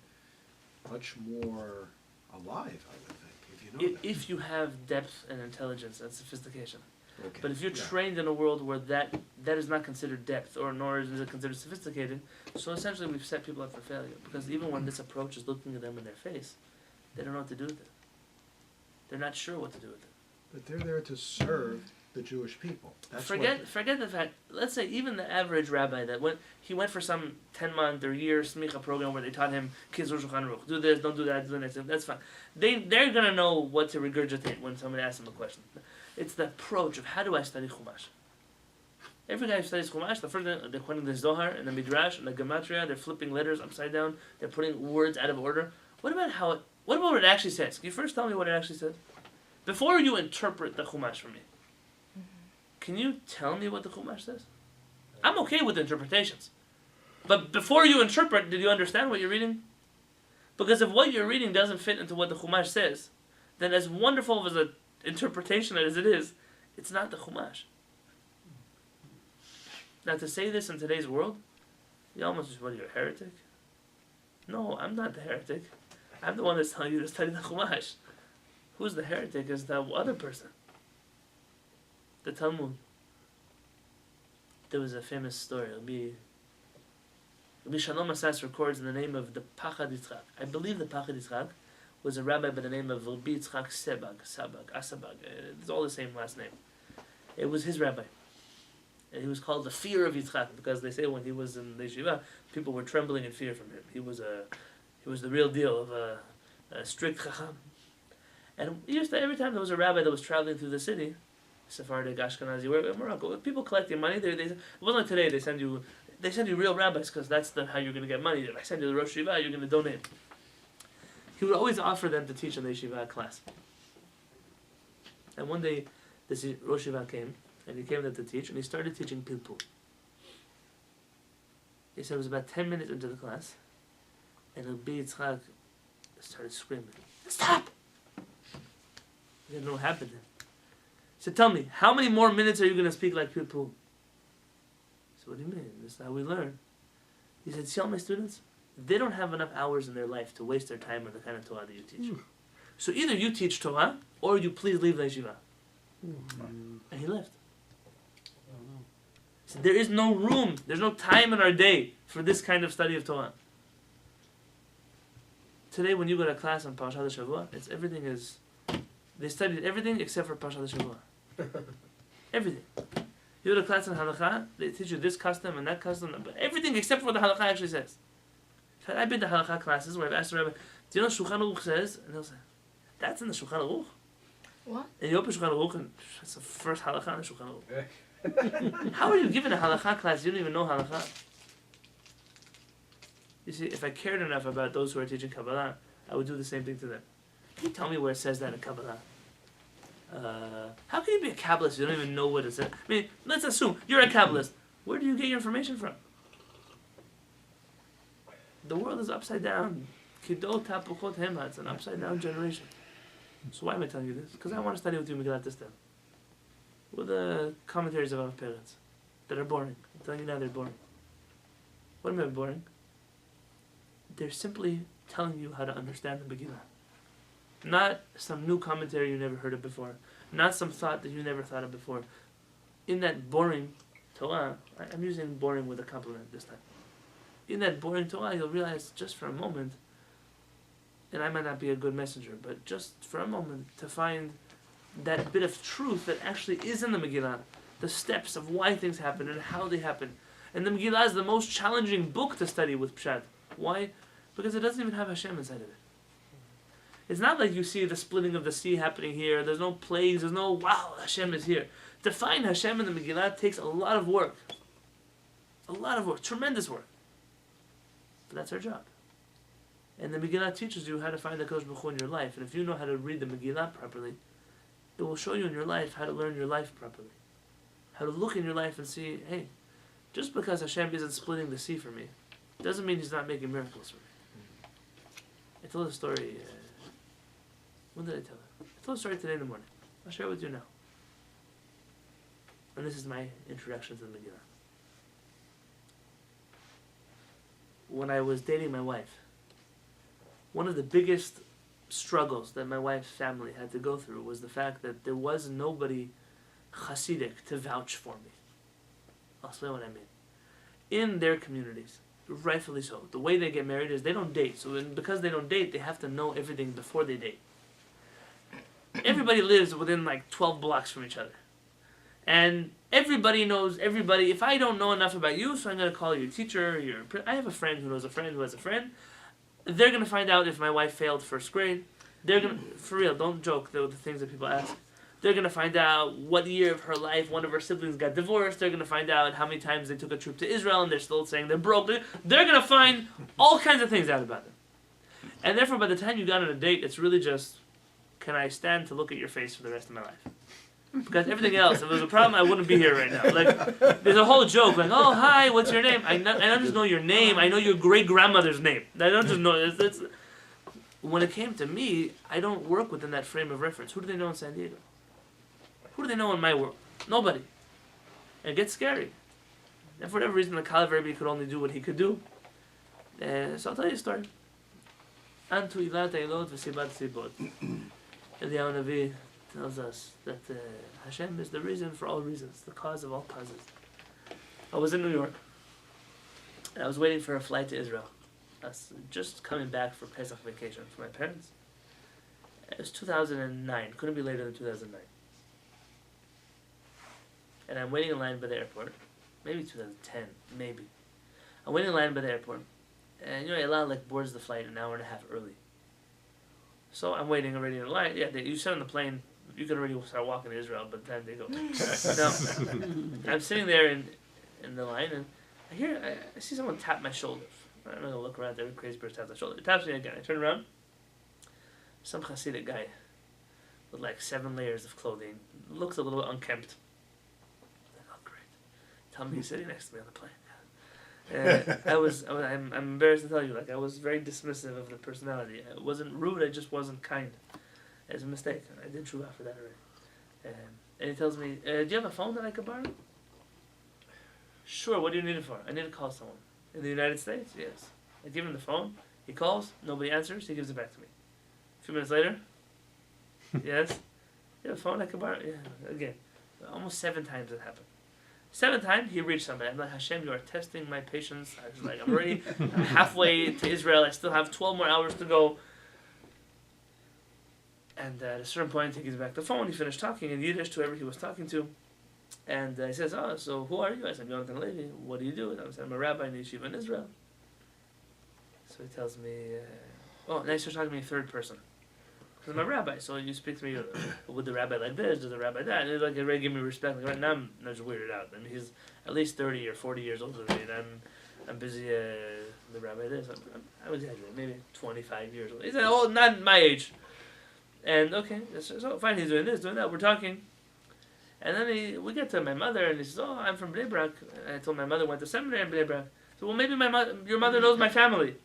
much more alive, I would think, if you know that. If you have depth and intelligence and sophistication. Okay. But if you're trained in a world where that is not considered depth, or nor is it considered sophisticated, so essentially we've set people up for failure. Because even when this approach is looking at them in their face, they don't know what to do with it. They're not sure what to do with it. But they're there to serve the Jewish people. Forget the fact, let's say even the average rabbi that went for some 10-month or year smicha program where they taught him kids Shulchan Aruch, do this, don't do that, do the next thing, that's fine. They're going to know what to regurgitate when somebody asks them a question. It's the approach of how do I study Chumash. Every guy who studies Chumash, the first thing, they're quoting the Zohar and the Midrash and the Gematria, they're flipping letters upside down, they're putting words out of order. What about what it actually says? Can you first tell me what it actually says? Before you interpret the Chumash for me, can you tell me what the Chumash says? I'm okay with interpretations. But before you interpret, did you understand what you're reading? Because if what you're reading doesn't fit into what the Chumash says, then as wonderful of an interpretation as it is, it's not the Chumash. Now to say this in today's world, you almost just, what, you're a heretic? No, I'm not the heretic. I'm the one that's telling you to study the Chumash. Who's the heretic is that other person. The Talmud. There was a famous story. Rabbi Shalom Asas records in the name of the Pachad Yitzchak. I believe the Pachad Yitzchak was a rabbi by the name of Rabbi Yitzchak Asabag. It's all the same last name. It was his rabbi. And he was called the fear of Yitzchak because they say when he was in the yeshiva, people were trembling in fear from him. He was the real deal of a strict chacham. And every time there was a rabbi that was traveling through the city, Sephardic, Ashkenazi, where in Morocco, people collecting money. It wasn't like today. They send you real rabbis because that's how you're going to get money. If I send you the Rosh Yeshiva, you're going to donate. He would always offer them to teach in the yeshiva class. And one day, this Rosh Yeshiva came, and he came there to teach, and he started teaching Pilpul. He said it was about 10 minutes into the class, and Rabbi Yitzchak started screaming, "Stop!" He didn't know what happened then. He said, "Tell me, how many more minutes are you going to speak like Pilpul?" I said, "What do you mean? This is how we learn." He said, "See all my students? They don't have enough hours in their life to waste their time on the kind of Torah that you teach. So either you teach Torah, or you please leave the yeshiva." And he left. He said, there is no room, there's no time in our day for this kind of study of Torah. Today when you go to class on Parashat Shavua, everything is They studied everything except for Pasha Shavua. Everything. You go to class in halakha, they teach you this custom and that custom, but everything except for what the halakha actually says. I've been to halakha classes where I've asked the rabbi, do you know what Shulchan Aruch says? And he'll say, that's in the Shulchan Aruch. What? And you open Shulchan Aruch and it's the first halakha in the Shulchan Aruch. How are you given a halakha class? You don't even know halakha. You see, if I cared enough about those who are teaching Kabbalah, I would do the same thing to them. Can you tell me where it says that in Kabbalah? How can you be a Kabbalist if you don't even know what it says? I mean, let's assume you're a Kabbalist. Where do you get your information from? The world is upside down. Kidot tapuchot hema. It's an upside down generation. So why am I telling you this? Because I want to study with you Megillah Ester. With the commentaries of our parents that are boring. I'm telling you now they're boring. What am I boring? They're simply telling you how to understand the Megillah. Not some new commentary you never heard of before. Not some thought that you never thought of before. In that boring Torah, I'm using boring with a compliment this time. In that boring Torah, you'll realize just for a moment, and I might not be a good messenger, but just for a moment to find that bit of truth that actually is in the Megillah, the steps of why things happen and how they happen. And the Megillah is the most challenging book to study with Pshat. Why? Because it doesn't even have Hashem inside of it. It's not like you see the splitting of the sea happening here, there's no plagues, there's no, wow, Hashem is here. To find Hashem in the Megillah takes a lot of work. A lot of work, tremendous work. But that's our job. And the Megillah teaches you how to find the Kodesh Baruch Hu in your life. And if you know how to read the Megillah properly, it will show you in your life how to learn your life properly. How to look in your life and see, hey, just because Hashem isn't splitting the sea for me, doesn't mean He's not making miracles for me. I told a story, when did I tell it? I told a story today in the morning. I'll share it with you now. And this is my introduction to the Megillah. When I was dating my wife, one of the biggest struggles that my wife's family had to go through was the fact that there was nobody Hasidic to vouch for me. I'll explain what I mean. In their communities, rightfully so, the way they get married is they don't date. So because they don't date, they have to know everything before they date. Everybody lives within like 12 blocks from each other. And everybody knows everybody. If I don't know enough about you, so I'm going to call you a teacher. I have a friend who knows a friend who has a friend. They're going to find out if my wife failed first grade. They're going to, for real, don't joke, the things that people ask. They're going to find out what year of her life one of her siblings got divorced. They're going to find out how many times they took a trip to Israel and they're still saying they're broke. They're going to find all kinds of things out about them. And therefore, by the time you got on a date, it's really just, can I stand to look at your face for the rest of my life? Because everything else, if there was a problem, I wouldn't be here right now. Like, there's a whole joke, like, oh, hi, what's your name? I don't just know your name, I know your great-grandmother's name. I don't just know, it's when it came to me, I don't work within that frame of reference. Who do they know in San Diego? Who do they know in my world? Nobody. And it gets scary. And for whatever reason, the Halevy could only do what he could do. So I'll tell you a story. Antu ilat eilot v'sibat sibot. And the Navi tells us that Hashem is the reason for all reasons, the cause of all causes. I was in New York, and I was waiting for a flight to Israel. I was just coming back for Pesach vacation for my parents. It was 2009, couldn't be later than 2009. And I'm waiting in line by the airport, maybe 2010, maybe. I'm waiting in line by the airport, and Elal boards the flight an hour and a half early. So I'm waiting already in line. Yeah, you sit on the plane, you can already start walking to Israel, but then they go. Now, I'm sitting there in the line, and I see someone tap my shoulder. I'm going to look around, every crazy person taps my shoulder. It taps me again. I turn around. Some Hasidic guy with 7 layers of clothing. Looks a little unkempt. Oh, great. Tell me he's sitting next to me on the plane. I'm embarrassed to tell you, I was very dismissive of the personality. I wasn't rude, I just wasn't kind. It was a mistake. I did true after that already. And he tells me, do you have a phone that I could borrow? Sure, what do you need it for? I need to call someone. In the United States? Yes. I give him the phone, he calls, nobody answers, he gives it back to me. A few minutes later, yes? You have a phone I could borrow? Yeah, again. Almost 7 times it happened. 7th time, he reached somebody. I'm like, Hashem, you are testing my patience. I was like, I'm halfway to Israel. I still have 12 more hours to go. And at a certain point, he gives back the phone. He finished talking in Yiddish to whoever he was talking to. And he says, "Oh, so who are you?" I said, "Yonatan Halevy. What do you do?" And I said, "I'm a rabbi in yeshiva in Israel." So he tells me, now he starts talking to me in third person. Because I'm a rabbi, so you speak to me, would the rabbi like this, does the rabbi that? And he's like, already give me respect. Like right now, I'm just weirded out. I mean, he's at least 30 or 40 years older than me, and I'm busy, the rabbi this. I was exaggerating, maybe 25 years old. He said, "Oh, not my age." And okay, so fine, he's doing this, doing that, we're talking. And then we get to my mother, and he says, "Oh, I'm from Bnei Brak." And I told my mother went to seminary in Bnei Brak. So, well, maybe your mother knows my family.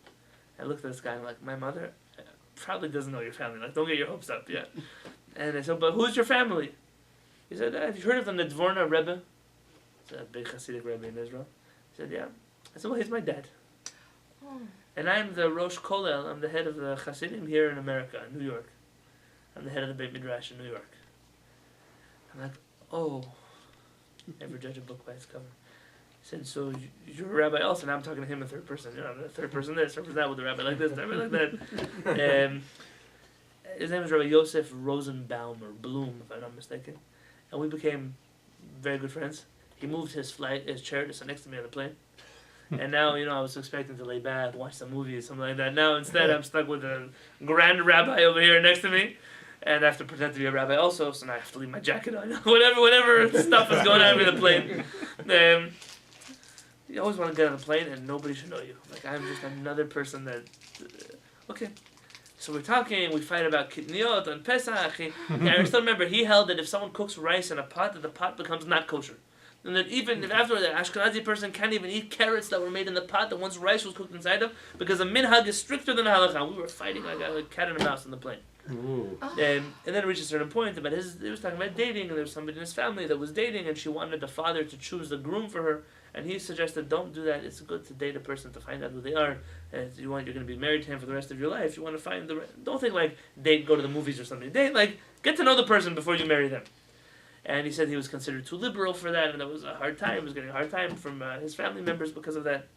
I looked at this guy and I'm like, "My mother probably doesn't know your family. Like, don't get your hopes up yet." And I said, "But who's your family?" He said, "Have you heard of the Dvorna Rebbe?" It's a big Hasidic Rebbe in Israel. He said, "Yeah." I said, "Well, he's my dad. And I'm the Rosh Kollel. I'm the head of the Hasidim here in America, in New York. I'm the head of the Beit Midrash in New York." I'm like, "Oh, never judge a book by its cover." He said, "So you're a rabbi also?" And I'm talking to him in third person. You know, I'm the third person this, third person that, with the rabbi like this, the rabbi like that. His name is Rabbi Yosef Rosenbaum, or Bloom, if I'm not mistaken. And we became very good friends. He moved his chair to sit next to me on the plane. And now, I was expecting to lay back, watch some movies, something like that. Now, instead, I'm stuck with a grand rabbi over here next to me. And I have to pretend to be a rabbi also, so now I have to leave my jacket on. whatever stuff is going on in the plane. You always want to get on a plane and nobody should know you. Like, I'm just another person that... okay. So we're talking, we fight about kitniot and Pesach. I still remember, he held that if someone cooks rice in a pot, that the pot becomes not kosher. And that even if after the Ashkenazi person can't even eat carrots that were made in the pot that once rice was cooked inside of, because the minhag is stricter than the halakha. We were fighting like a cat and a mouse on the plane. And then it reached a certain point about he was talking about dating, and there was somebody in his family that was dating, and she wanted the father to choose the groom for her, and he suggested, "Don't do that. It's good to date a person to find out who they are, and if you're going to be married to him for the rest of your life. You want to find don't think like date, go to the movies or something. Date, like, get to know the person before you marry them." And he said he was considered too liberal for that, and that was a hard time. He was getting a hard time from his family members because of that.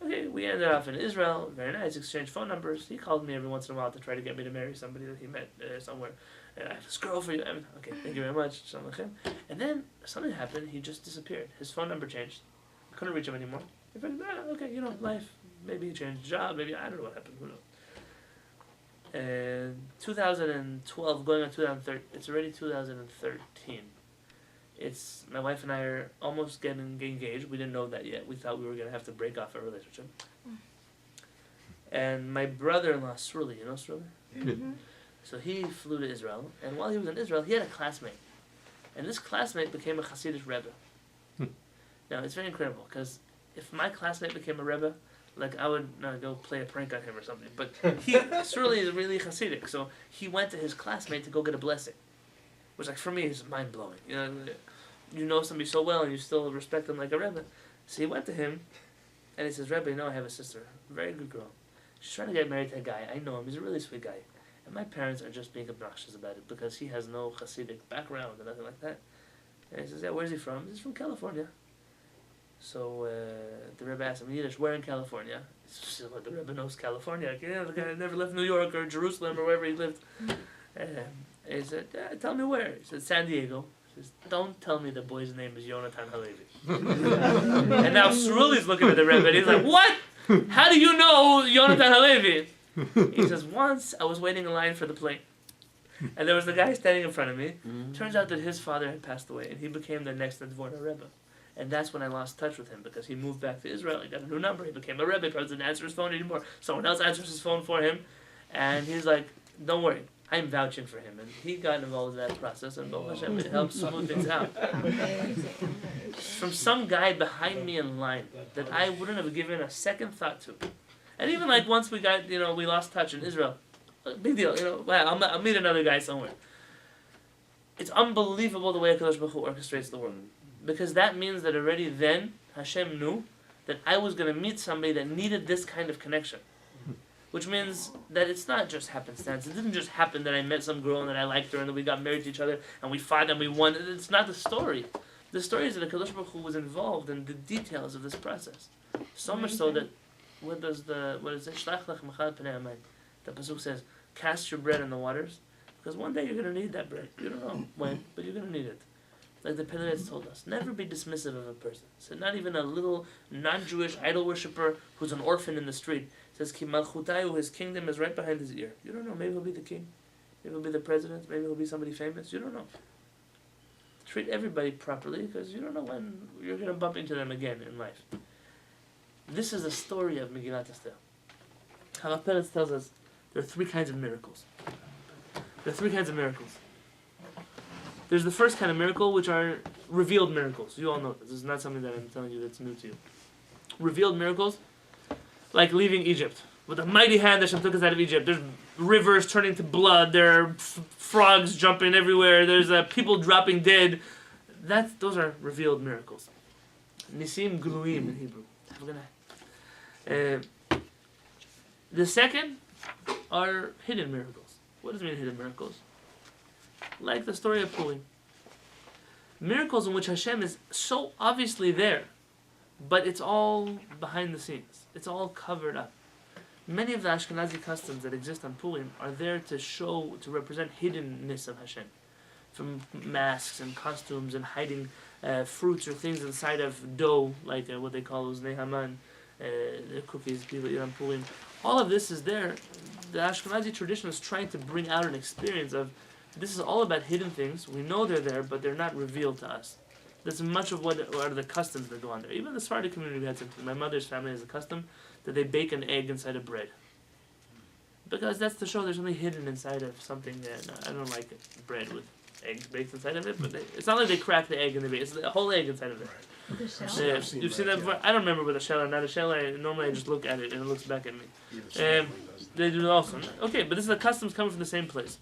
Okay, we ended up in Israel. Very nice, exchanged phone numbers. He called me every once in a while to try to get me to marry somebody that he met somewhere. And I have this girl for you. Okay, thank you very much. And then something happened. He just disappeared. His phone number changed. I couldn't reach him anymore. I figured, okay, life. Maybe he changed job. Maybe, I don't know what happened. Who knows? And 2012, going on 2013, it's already 2013. It's my wife and I are almost getting engaged. We didn't know that yet. We thought we were going to have to break off our relationship. And my brother-in-law, Sruli, you know Sruli? Mm-hmm. So he flew to Israel, and while he was in Israel, he had a classmate. And this classmate became a Hasidic Rebbe. Now, it's very incredible, because if my classmate became a Rebbe, like, I would go play a prank on him or something. But Sruli is really Hasidic, so he went to his classmate to go get a blessing. Which, like, for me, is mind-blowing. You know somebody so well, and you still respect them like a Rebbe. So he went to him, and he says, "Rebbe, I have a sister, a very good girl. She's trying to get married to a guy. I know him. He's a really sweet guy. And my parents are just being obnoxious about it, because he has no Hasidic background or nothing like that." And he says, "Yeah, where's he from?" He's from California. So the Rebbe asked him in Yiddish, "Where in California?" He says, "Well, the Rebbe knows California. Like, the guy never left New York or Jerusalem or wherever he lived." He said, "Tell me where." He said, "San Diego." He says, "Don't tell me the boy's name is Yonatan Halevy." And now Sruli's looking at the Rebbe, and he's like, "What? How do you know Yonatan Halevy?" He says, "Once I was waiting in line for the plane, and there was the guy standing in front of me. Turns out that his father had passed away, and he became the next Dvorna Rebbe. And that's when I lost touch with him, because he moved back to Israel. He got a new number. He became a Rebbe. He probably didn't answer his phone anymore. Someone else answers his phone for him. And he's like, "Don't worry. I'm vouching for him." And he got involved in that process, and Baruch Hashem, it helped smooth things out. From some guy behind me in line that I wouldn't have given a second thought to. And even like once we got, we lost touch in Israel. Big deal, wow, I'll meet another guy somewhere. It's unbelievable the way HaKadosh Baruch Hu orchestrates the world. Because that means that already then, Hashem knew that I was going to meet somebody that needed this kind of connection. Which means that it's not just happenstance. It didn't just happen that I met some girl and that I liked her and that we got married to each other and we fought and we won. It's not the story. The story is that HaKadosh Baruch Hu was involved in the details of this process. So much so that, what is it? Shlach lech machal pnei hamayim. The pasuk says, "Cast your bread in the waters." Because one day you're going to need that bread. You don't know when, but you're going to need it. Like the Penelets told us, never be dismissive of a person. So not even a little non-Jewish idol worshiper who's an orphan in the street. Says, Ki malchutayu, his kingdom is right behind his ear. You don't know, maybe he'll be the king. Maybe he'll be the president. Maybe he'll be somebody famous. You don't know. Treat everybody properly, because you don't know when you're going to bump into them again in life. This is a story of Megillah Ester. Halav Peretz tells us there are three kinds of miracles. There are three kinds of miracles. There's the first kind of miracle, which are revealed miracles. You all know this. This is not something that I'm telling you that's new to you. Revealed miracles, like leaving Egypt. With a mighty hand, Hashem took us out of Egypt. There's rivers turning to blood. There are frogs jumping everywhere. There's people dropping dead. Those are revealed miracles. Nisim Gluim in Hebrew. Have a good night. The second are hidden miracles. What does it mean, hidden miracles? Like the story of Purim. Miracles in which Hashem is so obviously there, but it's all behind the scenes. It's all covered up. Many of the Ashkenazi customs that exist on Purim are there to represent hiddenness of Hashem. From masks and costumes and hiding fruits or things inside of dough, like what they call those nehaman, the cookies people eat on Purim. All of this is there. The Ashkenazi tradition is trying to bring out an experience of this is all about hidden things. We know they're there, but they're not revealed to us. That's much of what are the customs that go on there. Even the Sephardic community had something. My mother's family has a custom that they bake an egg inside of bread. Because that's to show there's something hidden inside of something. I don't like bread with eggs baked inside of it, but it's not like they crack the egg and they bake. It's the whole egg inside of it. The shell? I've seen You've seen that before? I don't remember with a shell or not a shell. Normally I just look at it and it looks back at me. They do it also. Okay, but this is the customs coming from the same place.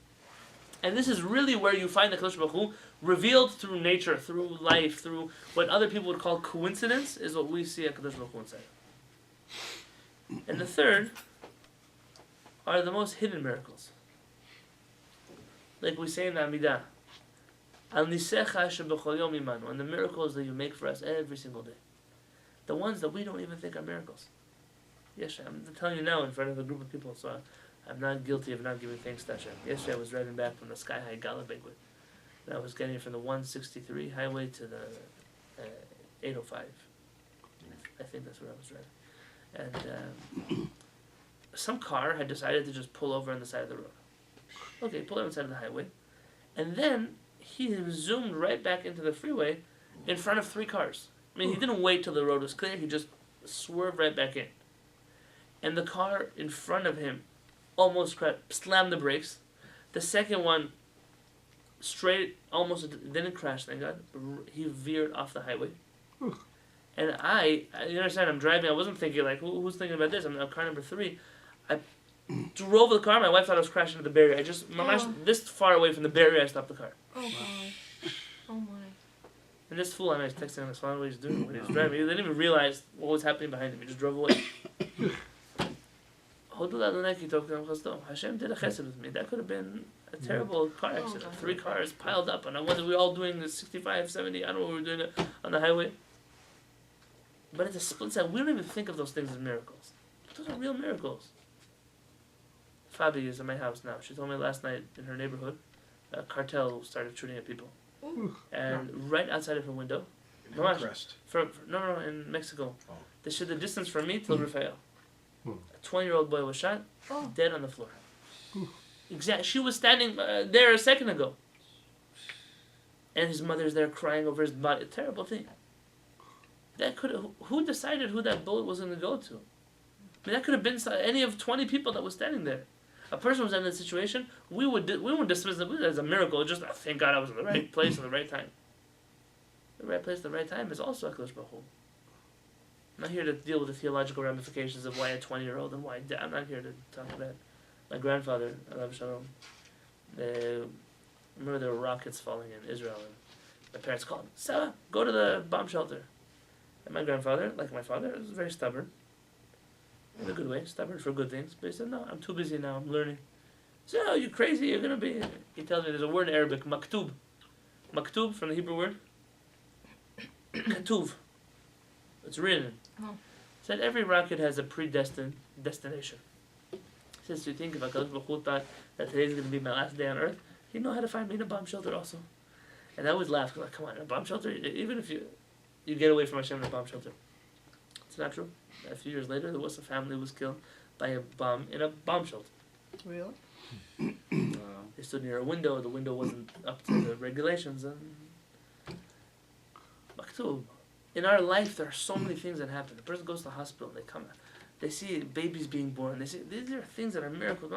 And this is really where you find the Kadosh Baruch Hu revealed through nature, through life, through what other people would call coincidence, is what we see at Kadosh Baruch Hu inside. And the third are the most hidden miracles. Like we say in the Amidah, Al nisecha shebechol yom imanu, and the miracles that you make for us every single day. The ones that we don't even think are miracles. Yes, I'm telling you now in front of a group of people, so I'm not guilty of not giving thanks to Hashem. Yesterday I was driving back from the Sky High Gala banquet. And I was getting from the 163 highway to the 805. I think that's where I was driving. And some car had decided to just pull over on the side of the road. Okay, pull over on the side of the highway. And then he zoomed right back into the freeway in front of three cars. I mean, he didn't wait till the road was clear. He just swerved right back in. And the car in front of him almost slammed the brakes. The second one almost didn't crash, thank God. He veered off the highway. And you understand, I'm driving. I wasn't thinking, like, who's thinking about this? I'm on car number 3. I drove the car. My wife thought I was crashing into the barrier. I just, this far away from the barrier, I stopped the car. Oh, God. Oh, my. And this fool, I was texting on his phone what he was doing when he was driving. He didn't even realize what was happening behind him. He just drove away. Hashem did a chesed with me. That could have been a terrible car accident. 3 cars piled up, and I wonder, we were all doing the 65, 70, I don't know what we were doing on the highway. But it's a split second. We don't even think of those things as miracles. Those are real miracles. Fabi is at my house now. She told me last night in her neighborhood, a cartel started shooting at people. And right outside of her window, In Hillcrest. no, in Mexico. Oh. They showed the distance from me till Rafael. A 20-year-old boy was shot, dead on the floor. Exactly. She was standing there a second ago. And his mother's there crying over his body. A terrible thing. Who decided who that bullet was going to go to? I mean, that could have been any of 20 people that was standing there. A person was in that situation, we wouldn't dismiss it as a miracle. Just, thank God I was in the right place at the right time. The right place at the right time is also HaKadosh Baruch Hu. I'm not here to deal with the theological ramifications of why a 20-year-old and why I'm not here to talk about that. My grandfather, Alav Shalom, remember there were rockets falling in Israel, and my parents called, Sarah, go to the bomb shelter. And my grandfather, like my father, was very stubborn. In a good way, stubborn for good things. But he said, no, I'm too busy now, I'm learning. I said, oh, you crazy, you're going to be... He tells me there's a word in Arabic, maktub. Maktub, from the Hebrew word. Katuv. It's written. Said every rocket has a predestined destination. He says, do you think if HaKadosh Baruch Hu thought that today's going to be my last day on earth, He know how to find me in a bomb shelter also. And I always laugh, like, come on, a bomb shelter? Even if you get away from Hashem in a bomb shelter. It's not true. A few years later, there was a family who was killed by a bomb in a bomb shelter. Really? They stood near a window, the window wasn't up to the regulations, and Maktub. In our life, there are so many things that happen. The person goes to the hospital, and they come out. They see babies being born. They see these are things that are miracles.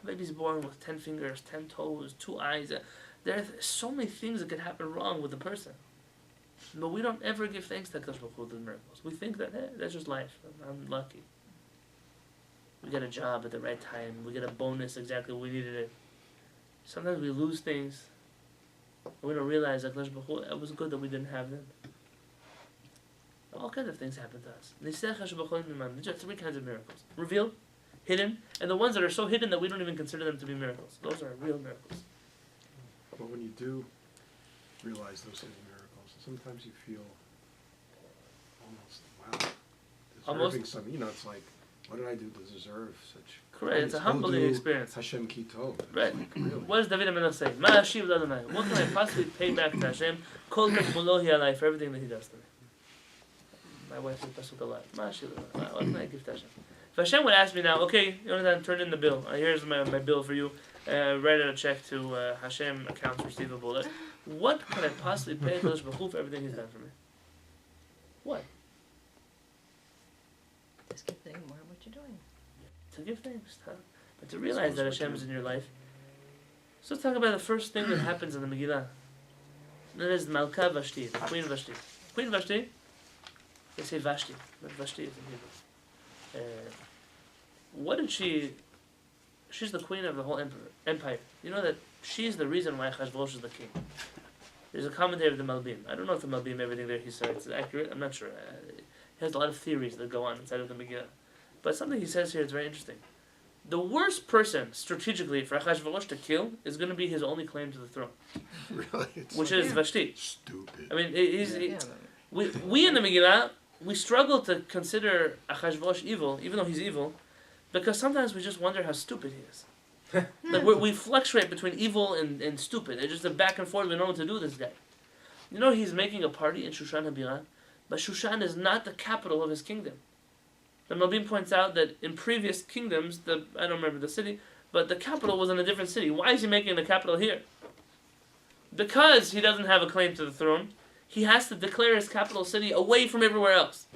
Baby's born with 10 fingers, 10 toes, 2 eyes. There are so many things that could happen wrong with the person. But we don't ever give thanks to HaKadosh Baruch Hu for the miracles. We think that, that's just life. I'm lucky. We get a job at the right time. We get a bonus exactly when we needed it. Sometimes we lose things. And we don't realize that HaKadosh Baruch Hu, it was good that we didn't have them. All kinds of things happen to us. These are 3 kinds of miracles. Revealed, hidden, and the ones that are so hidden that we don't even consider them to be miracles. Those are real miracles. But when you do realize those hidden miracles, sometimes you feel almost, wow, deserving some, it's like, what did I do to deserve such... Correct, it's a humbling experience. Hashem ki tov. Right. Like, really. What does David HaMelech say? Ma ashiv l'Adonai. What can I possibly pay back to Hashem? Kol techmulo hi alai, for everything that He does to me. My wife said pasuk a lot. Ma ashiv l'Adonai. What can I give to Hashem? If Hashem would ask me now, okay, Yonatan, turn in the bill. Here's my bill for you. Write out a check to Hashem accounts receivable. What can I possibly pay HaKadosh Baruch Hu for everything He's done for me? What? Just keep thinking more of what you're doing. To give thanks, huh? But to realize that Hashem is in your life. So let's talk about the first thing that happens in the Megillah. That is Malka Vashti, the Queen Vashti. Queen Vashti, they say Vashti, but Vashti is in Hebrew. What did she... She's the queen of the whole empire. You know that she's the reason why Achashverosh is the king. There's a commentary of the Malbim. I don't know if the Malbim, everything there he says is accurate. I'm not sure. He has a lot of theories that go on inside of the Megillah. But something he says here is very interesting. The worst person, strategically, for Achashverosh to kill is going to be his only claim to the throne. Really? Which is Vashti. Stupid. I mean, we in the Megillah, we struggle to consider Achashverosh evil, even though he's evil, because sometimes we just wonder how stupid he is. Like we fluctuate between evil and stupid. It's just a back and forth. We don't know what to do with this guy. You know, he's making a party in Shushan HaBirah, but Shushan is not the capital of his kingdom. The Malbim points out that in previous kingdoms, I don't remember the city, but the capital was in a different city. Why is he making the capital here? Because he doesn't have a claim to the throne, he has to declare his capital city away from everywhere else.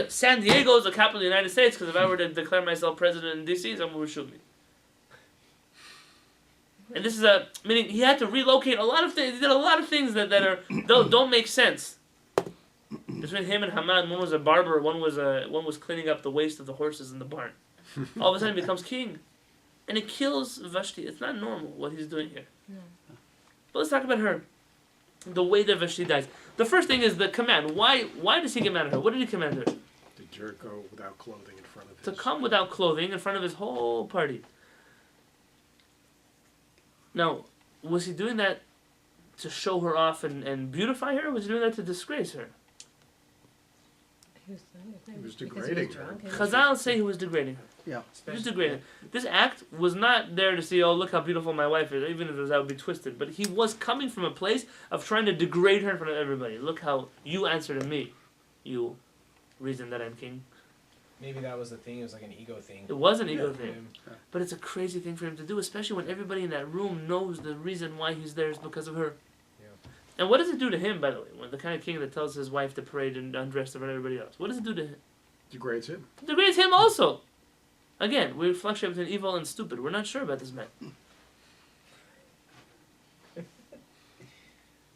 San Diego is the capital of the United States, because if I were to declare myself president in D.C., someone would shoot me. And this is meaning he had to relocate a lot of things. He did a lot of things that don't make sense. Between him and Haman, one was a barber, one was cleaning up the waste of the horses in the barn. All of a sudden he becomes king. And it kills Vashti. It's not normal what he's doing here. No. But let's talk about her. The way that Vashti dies. The first thing is the command. Why does he command her? What did he command her? To jerk out without clothing in front of his... To come without clothing in front of his whole party. Now, was he doing that to show her off and beautify her, or was he doing that to disgrace her? He was because degrading he was her. drunk. Chazal say he was degrading her. Yeah. He was degrading her. This act was not there to see, oh, look how beautiful my wife is, even if that would be twisted. But he was coming from a place of trying to degrade her in front of everybody. Look how you answer to me, you reason that I'm king. Maybe that was the thing. It was like an ego thing. It was an ego for thing. him. But it's a crazy thing for him to do, especially when everybody in that room knows the reason why he's there is because of her. Yeah. And what does it do to him, by the way, when the kind of king that tells his wife to parade and undress in front of everybody else? What does it do to him? Degrades him. It degrades him also. Again, we fluctuate between evil and stupid. We're not sure about this man.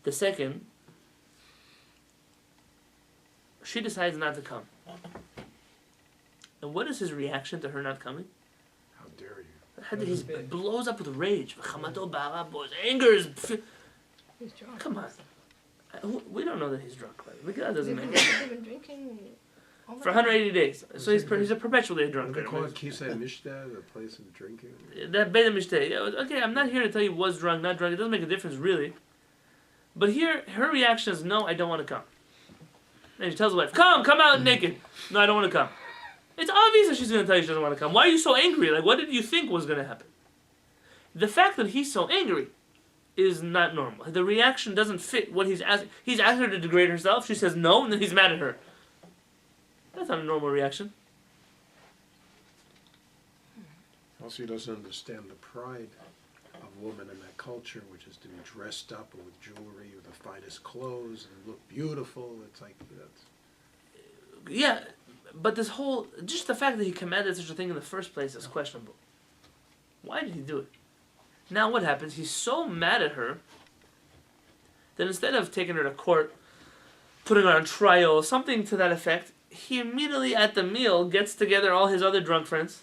The second, she decides not to come. And what is his reaction to her not coming? How dare you? He blows up with rage. Anger is... He's drunk. Come on. We don't know that he's drunk. Right? God doesn't make He's been drinking all the for time. 180 days. So he's a perpetually drunk. They call it Kisei Mishta, the place of drinking. That Beit HaMishteh. Okay, I'm not here to tell you was drunk, not drunk. It doesn't make a difference, really. But here, her reaction is, no, I don't want to come. And she tells the wife, come out naked. No, I don't want to come. It's obvious that she's going to tell you she doesn't want to come. Why are you so angry? Like, what did you think was going to happen? The fact that he's so angry is not normal. The reaction doesn't fit what he's asking. He's asked her to degrade herself. She says no, and then he's mad at her. That's not a normal reaction. Also, he doesn't understand the pride of women in that culture, which is to be dressed up with jewelry, with the finest clothes, and look beautiful. It's like that's. Yeah, but this whole, just the fact that he commanded such a thing in the first place is questionable. Why did he do it? Now what happens? He's so mad at her that instead of taking her to court, putting her on trial, something to that effect, he immediately at the meal gets together all his other drunk friends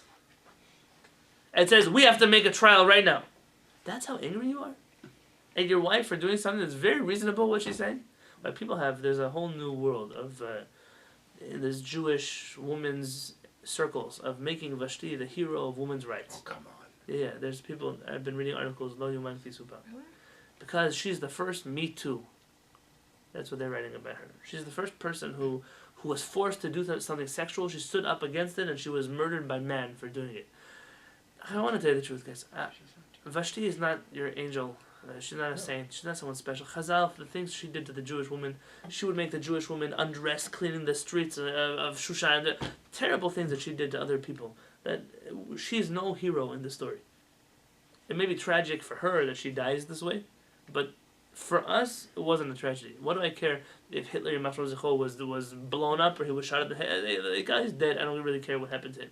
and says, we have to make a trial right now. That's how angry you are? At your wife for doing something that's very reasonable, what she's saying? Well, people have, there's a whole new world of, there's Jewish women's circles of making Vashti the hero of women's rights. Oh, come on. Yeah, there's people, I've been reading articles, Lo Yuman Fi Supa. Really? Because she's the first Me Too. That's what they're writing about her. She's the first person who was forced to do something sexual. She stood up against it and she was murdered by man for doing it. I want to tell you the truth, guys. Vashti is not your angel. She's not a saint. She's not someone special. Chazal, the things she did to the Jewish woman, she would make the Jewish woman undress, cleaning the streets of Shushan. The terrible things that she did to other people. That she's no hero in the story. It may be tragic for her that she dies this way, but for us, it wasn't a tragedy. What do I care if Hitler was blown up or he was shot at the head? The guy's dead. I don't really care what happened to him.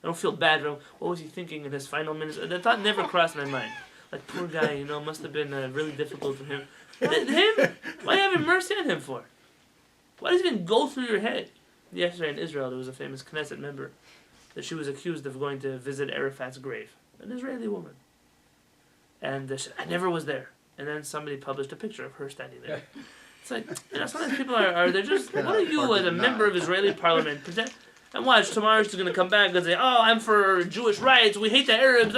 I don't feel bad. What was he thinking in his final minutes? That thought never crossed my mind. Like, poor guy, must have been really difficult for him. Him? Why having mercy on him for? Why does it even go through your head? Yesterday in Israel, there was a famous Knesset member that she was accused of going to visit Arafat's grave. An Israeli woman. And they said, I never was there. And then somebody published a picture of her standing there. It's like, sometimes people are they're just, what are you as a member of Israeli parliament? And watch, tomorrow she's going to come back and say, oh, I'm for Jewish rights, we hate the Arabs.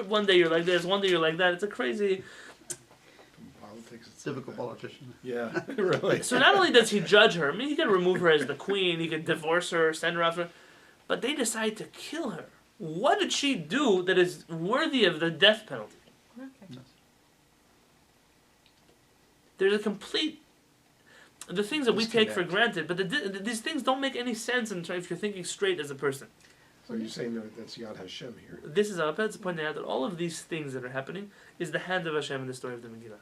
One day you're like this, one day you're like that. It's a crazy... Politics. It's Typical politician. Yeah, really. So not only does he judge her, I mean, he can remove her as the queen, he can divorce her, send her off, but they decide to kill her. What did she do that is worthy of the death penalty? Okay. There's a complete... The things that we take for Disconnect. granted, but these things don't make any sense if you're thinking straight as a person. So you're saying that that's Yad Hashem here. This is our Ped's pointing out that all of these things that are happening is the hand of Hashem in the story of the Megillah.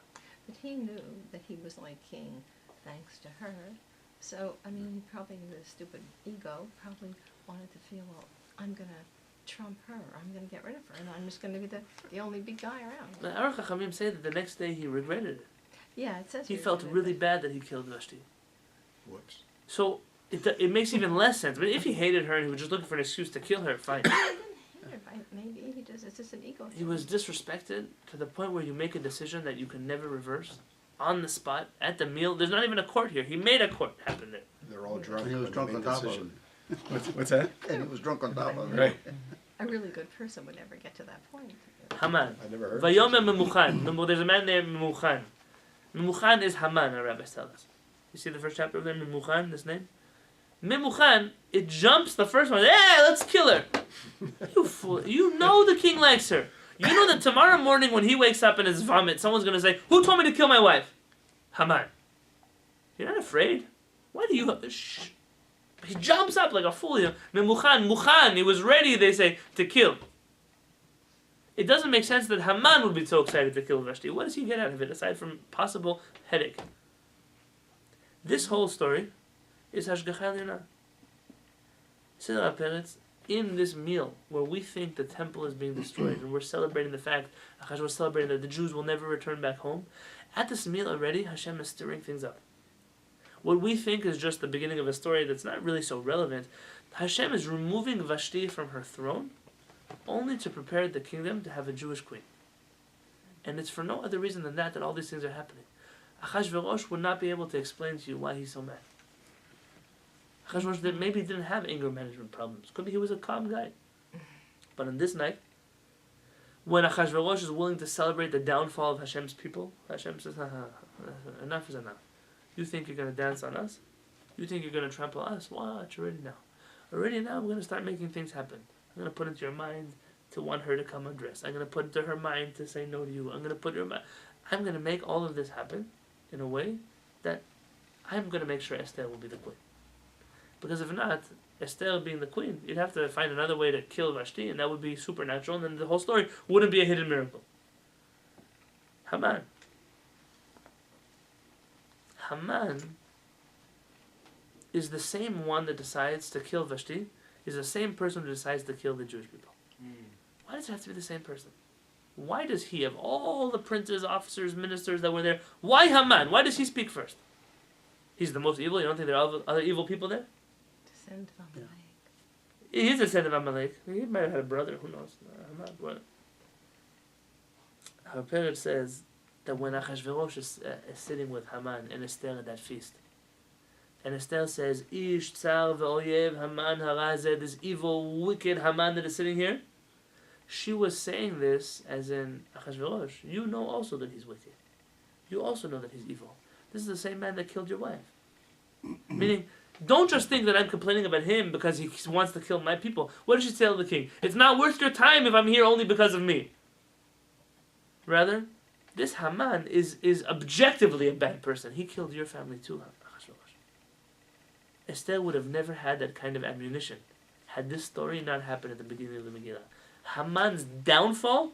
But he knew that he was like king thanks to her. So, I mean, probably the stupid ego probably wanted to feel, well, I'm going to trump her. I'm going to get rid of her. And I'm just going to be the only big guy around. Our Chachamim say that the next day he regretted it. Yeah, it says He here, felt but- really bad that he killed Vashti. Whoops. So it makes even less sense. But if he hated her and he was just looking for an excuse to kill her, fine. He didn't hate her, maybe he just, it's just an ego He thing. was disrespected to the point where you make a decision that you can never reverse. On the spot, at the meal. There's not even a court here. He made a court happen there. They're all drunk. And he was when drunk they on made top of decision. it. What's that? And he was drunk on top of it. Right. A really good person would never get to that point. Haman. I never heard. Vayome Memuchan. There's a man named Memuchan. Memuchan is Haman, our rabbis tell us. You see the first chapter of there, Memuchan, this name? Memuchan, it jumps the first one. Hey, let's kill her. You fool. You know the king likes her. You know that tomorrow morning when he wakes up in his vomit, someone's going to say, who told me to kill my wife? Haman. You're not afraid? Why do you... Shh. He jumps up like a fool. Memuchan, he was ready, they say, to kill. It doesn't make sense that Haman would be so excited to kill Vashti. What does he get out of it, aside from possible headache? This whole story is Hashgacha Elionah. Siddur HaPeretz, in this meal, where we think the temple is being destroyed, and we're celebrating the fact, we're celebrating that the Jews will never return back home, at this meal already, Hashem is stirring things up. What we think is just the beginning of a story that's not really so relevant, Hashem is removing Vashti from her throne only to prepare the kingdom to have a Jewish queen. And it's for no other reason than that all these things are happening. Achashverosh would not be able to explain to you why he's so mad. Achashverosh maybe didn't have anger management problems. Could be he was a calm guy. But on this night, when Achashverosh is willing to celebrate the downfall of Hashem's people, Hashem says, enough is enough. You think you're going to dance on us? You think you're going to trample us? Watch already now. Already now I'm going to start making things happen. I'm going to put into your mind to want her to come undressed. I'm going to put into her mind to say no to you. I'm going to put her mind. I'm going to make all of this happen in a way that I'm going to make sure Esther will be the queen. Because if not, Esther being the queen, you'd have to find another way to kill Vashti, and that would be supernatural, and then the whole story wouldn't be a hidden miracle. Haman is the same one that decides to kill Vashti, is the same person who decides to kill the Jewish people. Why does it have to be the same person? Why does he, of all the princes, officers, ministers that were there, why Haman? Why does he speak first? He's the most evil. You don't think there are other evil people there? Descend of Amalek. He's a descendant of Amalek. He might have had a brother. Who knows? Haman. What? Our parent says that when Achashverosh is sitting with Haman and Esther at that feast, and Esther says, Ish tsar ve'oyev Haman harazeh, this evil, wicked Haman that is sitting here, she was saying this as in Achashverosh, you know also that he's wicked. You also know that he's evil. This is the same man that killed your wife. Meaning, don't just think that I'm complaining about him because he wants to kill my people. What did she tell the king? It's not worth your time if I'm here only because of me. Rather, this Haman is objectively a bad person. He killed your family too, Achashverosh. Esther would have never had that kind of ammunition had this story not happened at the beginning of the Megillah. Haman's downfall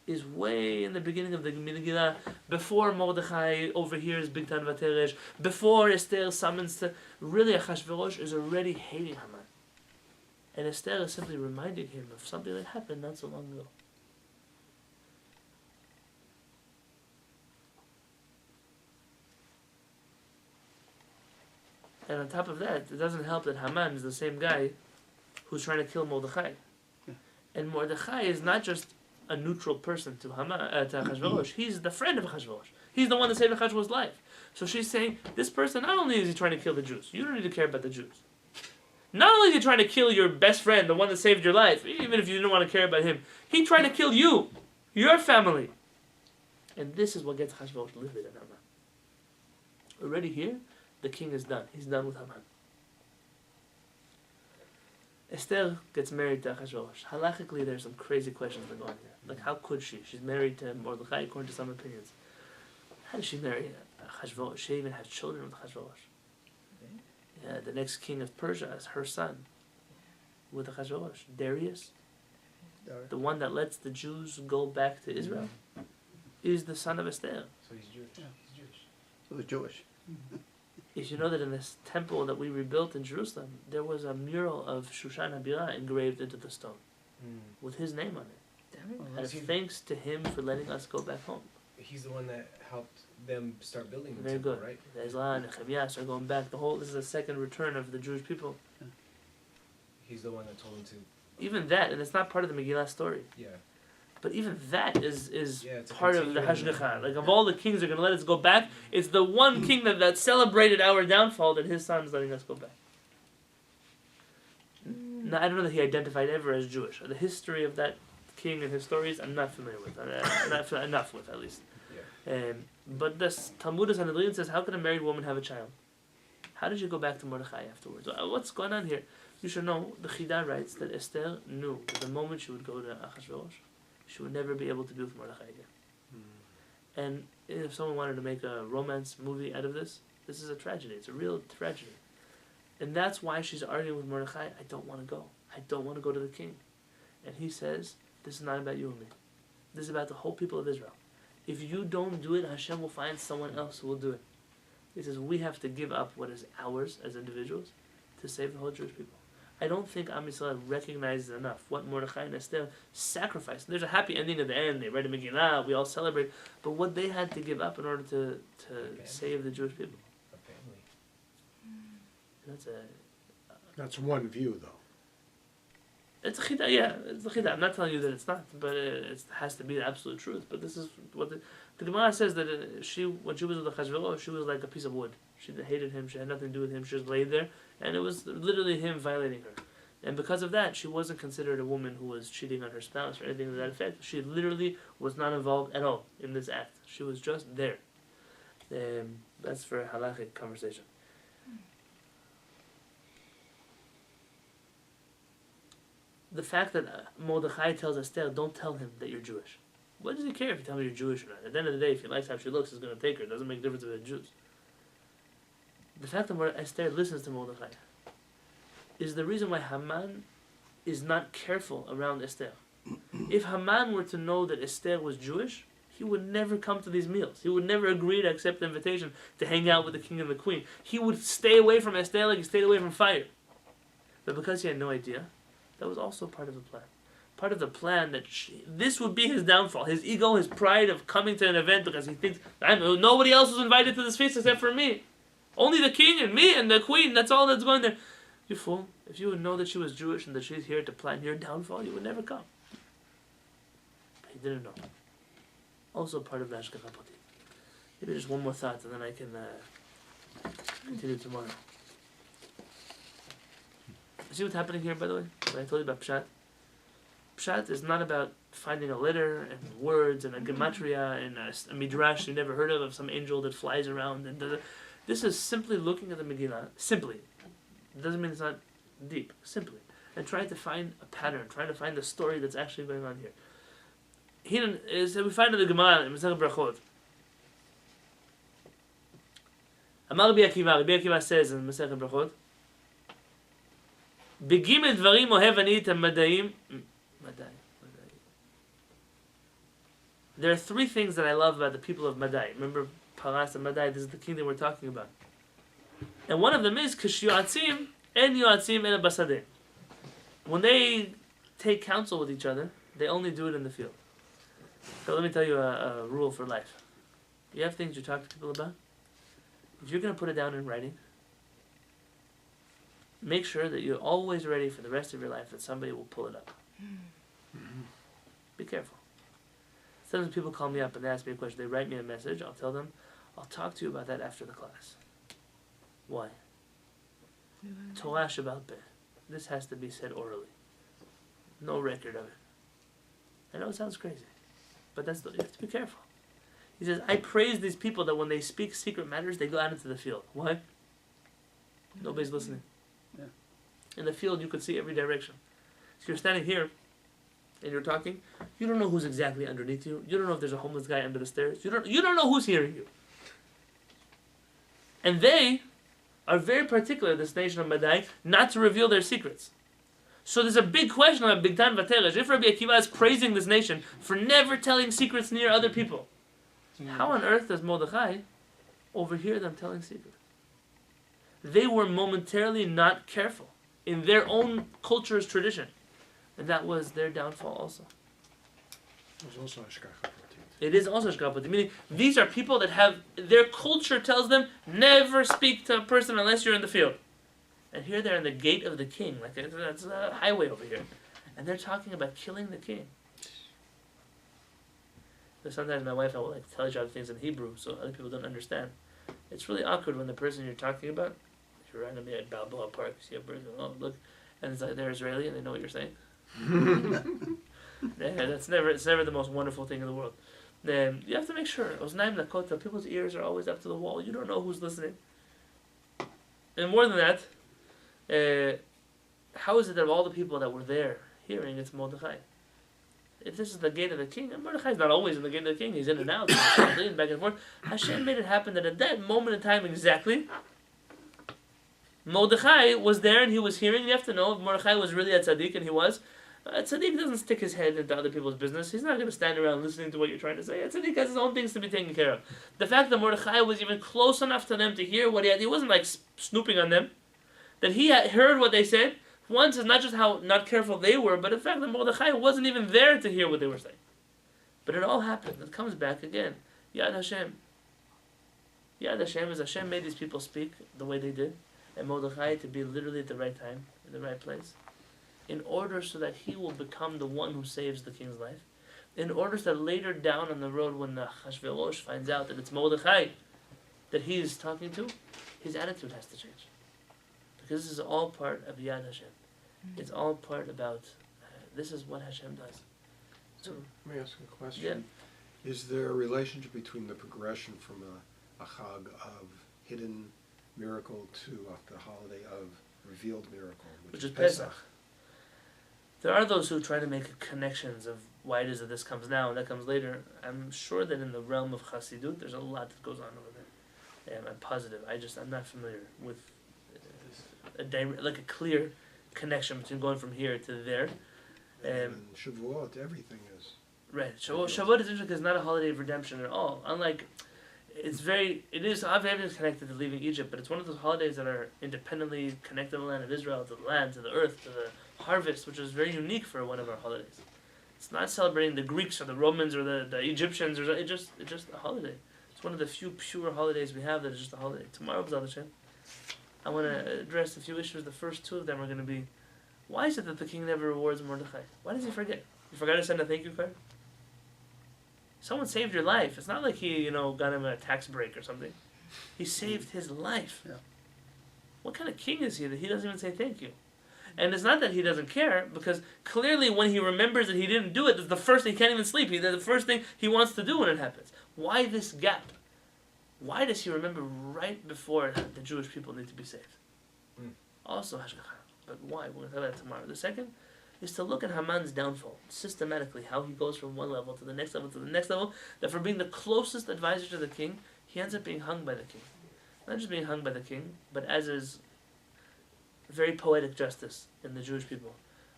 is way in the beginning of the Megillah, before Mordechai overhears Bigtan Vateresh, before Esther summons to... Really, Achashverosh is already hating Haman. And Esther is simply reminding him of something that happened not so long ago. And on top of that, it doesn't help that Haman is the same guy who's trying to kill Mordechai. And Mordechai is not just a neutral person to Achashverosh. He's the friend of Achashverosh. He's the one that saved Achashverosh's life. So she's saying, this person, not only is he trying to kill the Jews, you don't need to care about the Jews. Not only is he trying to kill your best friend, the one that saved your life, even if you didn't want to care about him, he tried to kill you, your family. And this is what gets Achashverosh livid at Haman. Already here, the king is done. He's done with Haman. Esther gets married to Achashverosh. Halachically, there's some crazy questions that go on here. Like, how could she? She's married to Mordechai, according to some opinions. How did she marry Achashverosh? She even had children with Achashverosh. Yeah, the next king of Persia is her son with Achashverosh. Darius, the one that lets the Jews go back to Israel, is the son of Esther. So he's Jewish. Yeah. So the Jewish. If you know that in this temple that we rebuilt in Jerusalem, there was a mural of Shushan Habirah engraved into the stone with his name on it. As thanks to him for letting us go back home. He's the one that helped them start building the Very temple, good. right? Ezra and Nehemiah are going back. This is the second return of the Jewish people. He's the one that told them to. Even that, and it's not part of the Megillah story. Yeah. But even that is it's a part of the continuing- Hashgacha. Like, of all the kings that are going to let us go back, it's the one king that celebrated our downfall that his son is letting us go back. Now, I don't know that he identified ever as Jewish. The history of that king and his stories, I'm not familiar with. Not enough with, at least. Yeah. But this Talmud Sanhedrin says, how can a married woman have a child? How did you go back to Mordechai afterwards? What's going on here? You should know, the Chidah writes that Esther knew that the moment she would go to Achashverosh, she would never be able to be with Mordechai again. And if someone wanted to make a romance movie out of this, this is a tragedy. It's a real tragedy. And that's why she's arguing with Mordechai, I don't want to go. I don't want to go to the king. And he says, this is not about you and me. This is about the whole people of Israel. If you don't do it, Hashem will find someone else who will do it. He says, we have to give up what is ours as individuals to save the whole Jewish people. I don't think Am Yisrael recognizes enough what Mordechai and Esther sacrificed. There's a happy ending at the end. They read a Megillah, we all celebrate. But what they had to give up in order to save the Jewish people. A family. That's one view, though. It's a chidah, yeah. It's a chidah. I'm not telling you that it's not, but it has to be the absolute truth. But this is what the Gemara says, that when she was with the Achashverosh, she was like a piece of wood. She hated him. She had nothing to do with him. She just laid there, and it was literally him violating her. And because of that, she wasn't considered a woman who was cheating on her spouse or anything to that effect. She literally was not involved at all in this act. She was just there. That's for a halachic conversation. the fact that Mordechai tells Esther, don't tell him that you're Jewish. What does he care if you tell me you're Jewish or not? At the end of the day, if he likes how she looks, he's going to take her. It doesn't make a difference if they're Jews. The fact that Esther listens to Mordechai is the reason why Haman is not careful around Esther. If Haman were to know that Esther was Jewish, he would never come to these meals. He would never agree to accept the invitation to hang out with the king and the queen. He would stay away from Esther like he stayed away from fire. But because he had no idea, that was also part of the plan. Part of the plan that this would be his downfall. His ego, his pride of coming to an event because he thinks, nobody else was invited to this feast except for me. Only the king and me and the queen, that's all that's going there. You fool. If you would know that she was Jewish and that she's here to plan your downfall, you would never come. But he didn't know. Also part of the Hashgacha Prati. Maybe just one more thought and then I can continue tomorrow. See what's happening here, by the way? When I told you about Pshat? Pshat is not about finding a letter and words and a gematria and a midrash you never heard of some angel that flies around. And this is simply looking at the Megillah. Simply. It doesn't mean it's not deep. Simply. And trying to find a pattern. Trying to find the story that's actually going on here. We find in the Gemara in Masechet Brachot. Amar Rabbi Akiva says in Masechet Brachot, בג' דברים אוהב אני את המדעים. There are three things that I love about the people of Madai. Remember Paras and Madai, this is the kingdom we're talking about. And one of them is כשיועצים אין יועצים אלא בשדה. When they take counsel with each other, they only do it in the field. So let me tell you a rule for life. You have things you talk to people about. If you're going to put it down in writing, make sure that you're always ready for the rest of your life that somebody will pull it up. Be careful. Sometimes people call me up and they ask me a question. They write me a message. I'll tell them, I'll talk to you about that after the class. Why? Torah Shabbat Peh. This has to be said orally. No record of it. I know it sounds crazy, but you have to be careful. He says, I praise these people that when they speak secret matters, they go out into the field. Why? Nobody's listening. Yeah. In the field, you could see every direction. So you're standing here, and you're talking. You don't know who's exactly underneath you. You don't know if there's a homeless guy under the stairs. You don't know who's hearing you. And they are very particular, this nation of Madai, not to reveal their secrets. So there's a big question about Bigtan Vateresh. If Rabbi Akiva is praising this nation for never telling secrets near other people, how on earth does Mordechai overhear them telling secrets? They were momentarily not careful in their own culture's tradition. And that was their downfall also. There's also Hashgacha Prati. It is also Hashgacha Prati. Meaning, these are people that have, their culture tells them, never speak to a person unless you're in the field. And here they're in the gate of the king, like that's a highway over here. And they're talking about killing the king. So sometimes my wife, I will tell each other things in Hebrew so other people don't understand. It's really awkward when the person you're talking about, if you're randomly at Balboa Park, you see a bird, oh look, and it's like they're Israeli and they know what you're saying. It's never the most wonderful thing in the world. You have to make sure. Oznaim Lakota, people's ears are always up to the wall. You don't know who's listening. And more than that, how is it that of all the people that were there hearing, it's Mordechai? If this is the gate of the king, and Mordechai's not always in the gate of the king, he's in and out, and back and forth. Hashem made it happen that at that moment in time exactly, Mordechai was there and he was hearing. You have to know if Mordechai was really a tzaddik, and he was. A tzaddik doesn't stick his head into other people's business. He's not going to stand around listening to what you're trying to say. A tzaddik has his own things to be taken care of. The fact that Mordechai was even close enough to them to hear what he wasn't like snooping on them, that he had heard what they said. Once is not just how not careful they were, but the fact that Mordechai wasn't even there to hear what they were saying. But it all happened. It comes back again. Yad Hashem. Yad Hashem is Hashem made these people speak the way they did, and Mordechai to be literally at the right time, in the right place, in order so that he will become the one who saves the king's life, in order so that later down on the road when the Achashverosh finds out that it's Mordechai that he is talking to, his attitude has to change. Because this is all part of Yad Hashem. It's all part about, this is what Hashem does. So, Let me ask a question. Yeah. Is there a relationship between the progression from a chag of hidden miracle to the holiday of revealed miracle, which is Pesach? There are those who try to make connections of why it is that this comes now and that comes later. I'm sure that in the realm of Chassidut, there's a lot that goes on over there. I'm positive. I'm not familiar with a clear connection between going from here to there. And Shavuot, everything is. Right. Shavuot is interesting because it's not a holiday of redemption at all. Unlike, it is obviously connected to leaving Egypt, but it's one of those holidays that are independently connected to the land of Israel, to the land, to the earth, to the harvest, which is very unique for one of our holidays. It's not celebrating the Greeks or the Romans or the Egyptians, or it's just a holiday. It's one of the few pure holidays we have that is just a holiday. Tomorrow, B'ezrat Hashem, I want to address a few issues. The first two of them are going to be, why is it that the king never rewards Mordechai? Why does he forget? You forgot to send a thank you card? Someone saved your life. It's not like he, got him a tax break or something. He saved his life. Yeah. What kind of king is he that he doesn't even say thank you? And it's not that he doesn't care, because clearly when he remembers that he didn't do it, it's the first thing, he can't even sleep. The first thing he wants to do when it happens. Why this gap? Why does he remember right before the Jewish people need to be saved? Also Hashgacha. But why? We're going to talk about that tomorrow. The second is to look at Haman's downfall, systematically, how he goes from one level to the next level to the next level, that for being the closest advisor to the king, he ends up being hung by the king. Not just being hung by the king, but as is very poetic justice in the Jewish people.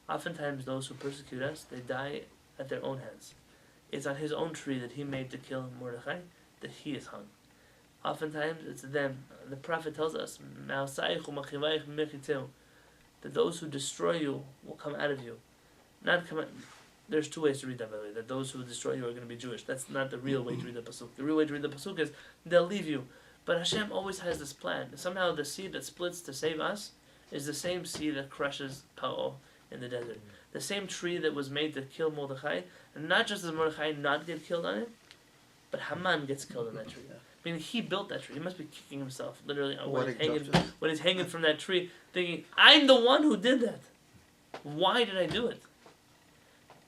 Oftentimes those who persecute us, they die at their own hands. It's on his own tree that he made to kill Mordechai that he is hung. Oftentimes it's them. The prophet tells us, that those who destroy you will come out of you. Not come out. There's two ways to read that, by the way. That those who destroy you are going to be Jewish. That's not the real way to read the pasuk. The real way to read the pasuk is they'll leave you. But Hashem always has this plan. Somehow the seed that splits to save us is the same seed that crushes Pa'o in the desert. The same tree that was made to kill Mordechai, and not just does Mordechai not get killed on it, but Haman gets killed on that tree. I mean, he built that tree. He must be kicking himself, literally, when he's hanging from that tree, thinking, I'm the one who did that. Why did I do it?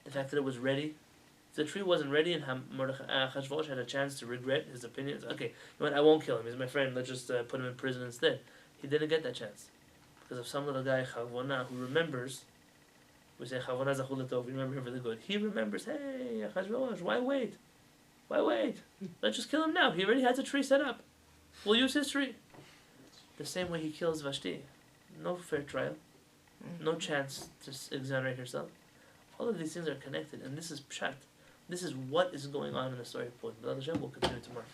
The fact that it was ready. If the tree wasn't ready and Achashverosh had a chance to regret his opinions, okay, you know what, I won't kill him. He's my friend. Let's just put him in prison instead. He didn't get that chance. Because of some little guy, Chavona, who remembers, we say Chavona Zachulatov, we remember him really good. He remembers, hey, Achashverosh, why wait? Why wait? Let's just kill him now. He already has a tree set up. We'll use his tree. The same way he kills Vashti. No fair trial. No chance to exonerate herself. All of these things are connected, and this is pshat. This is what is going on in the story of Purim. B'ezrat Hashem will continue tomorrow.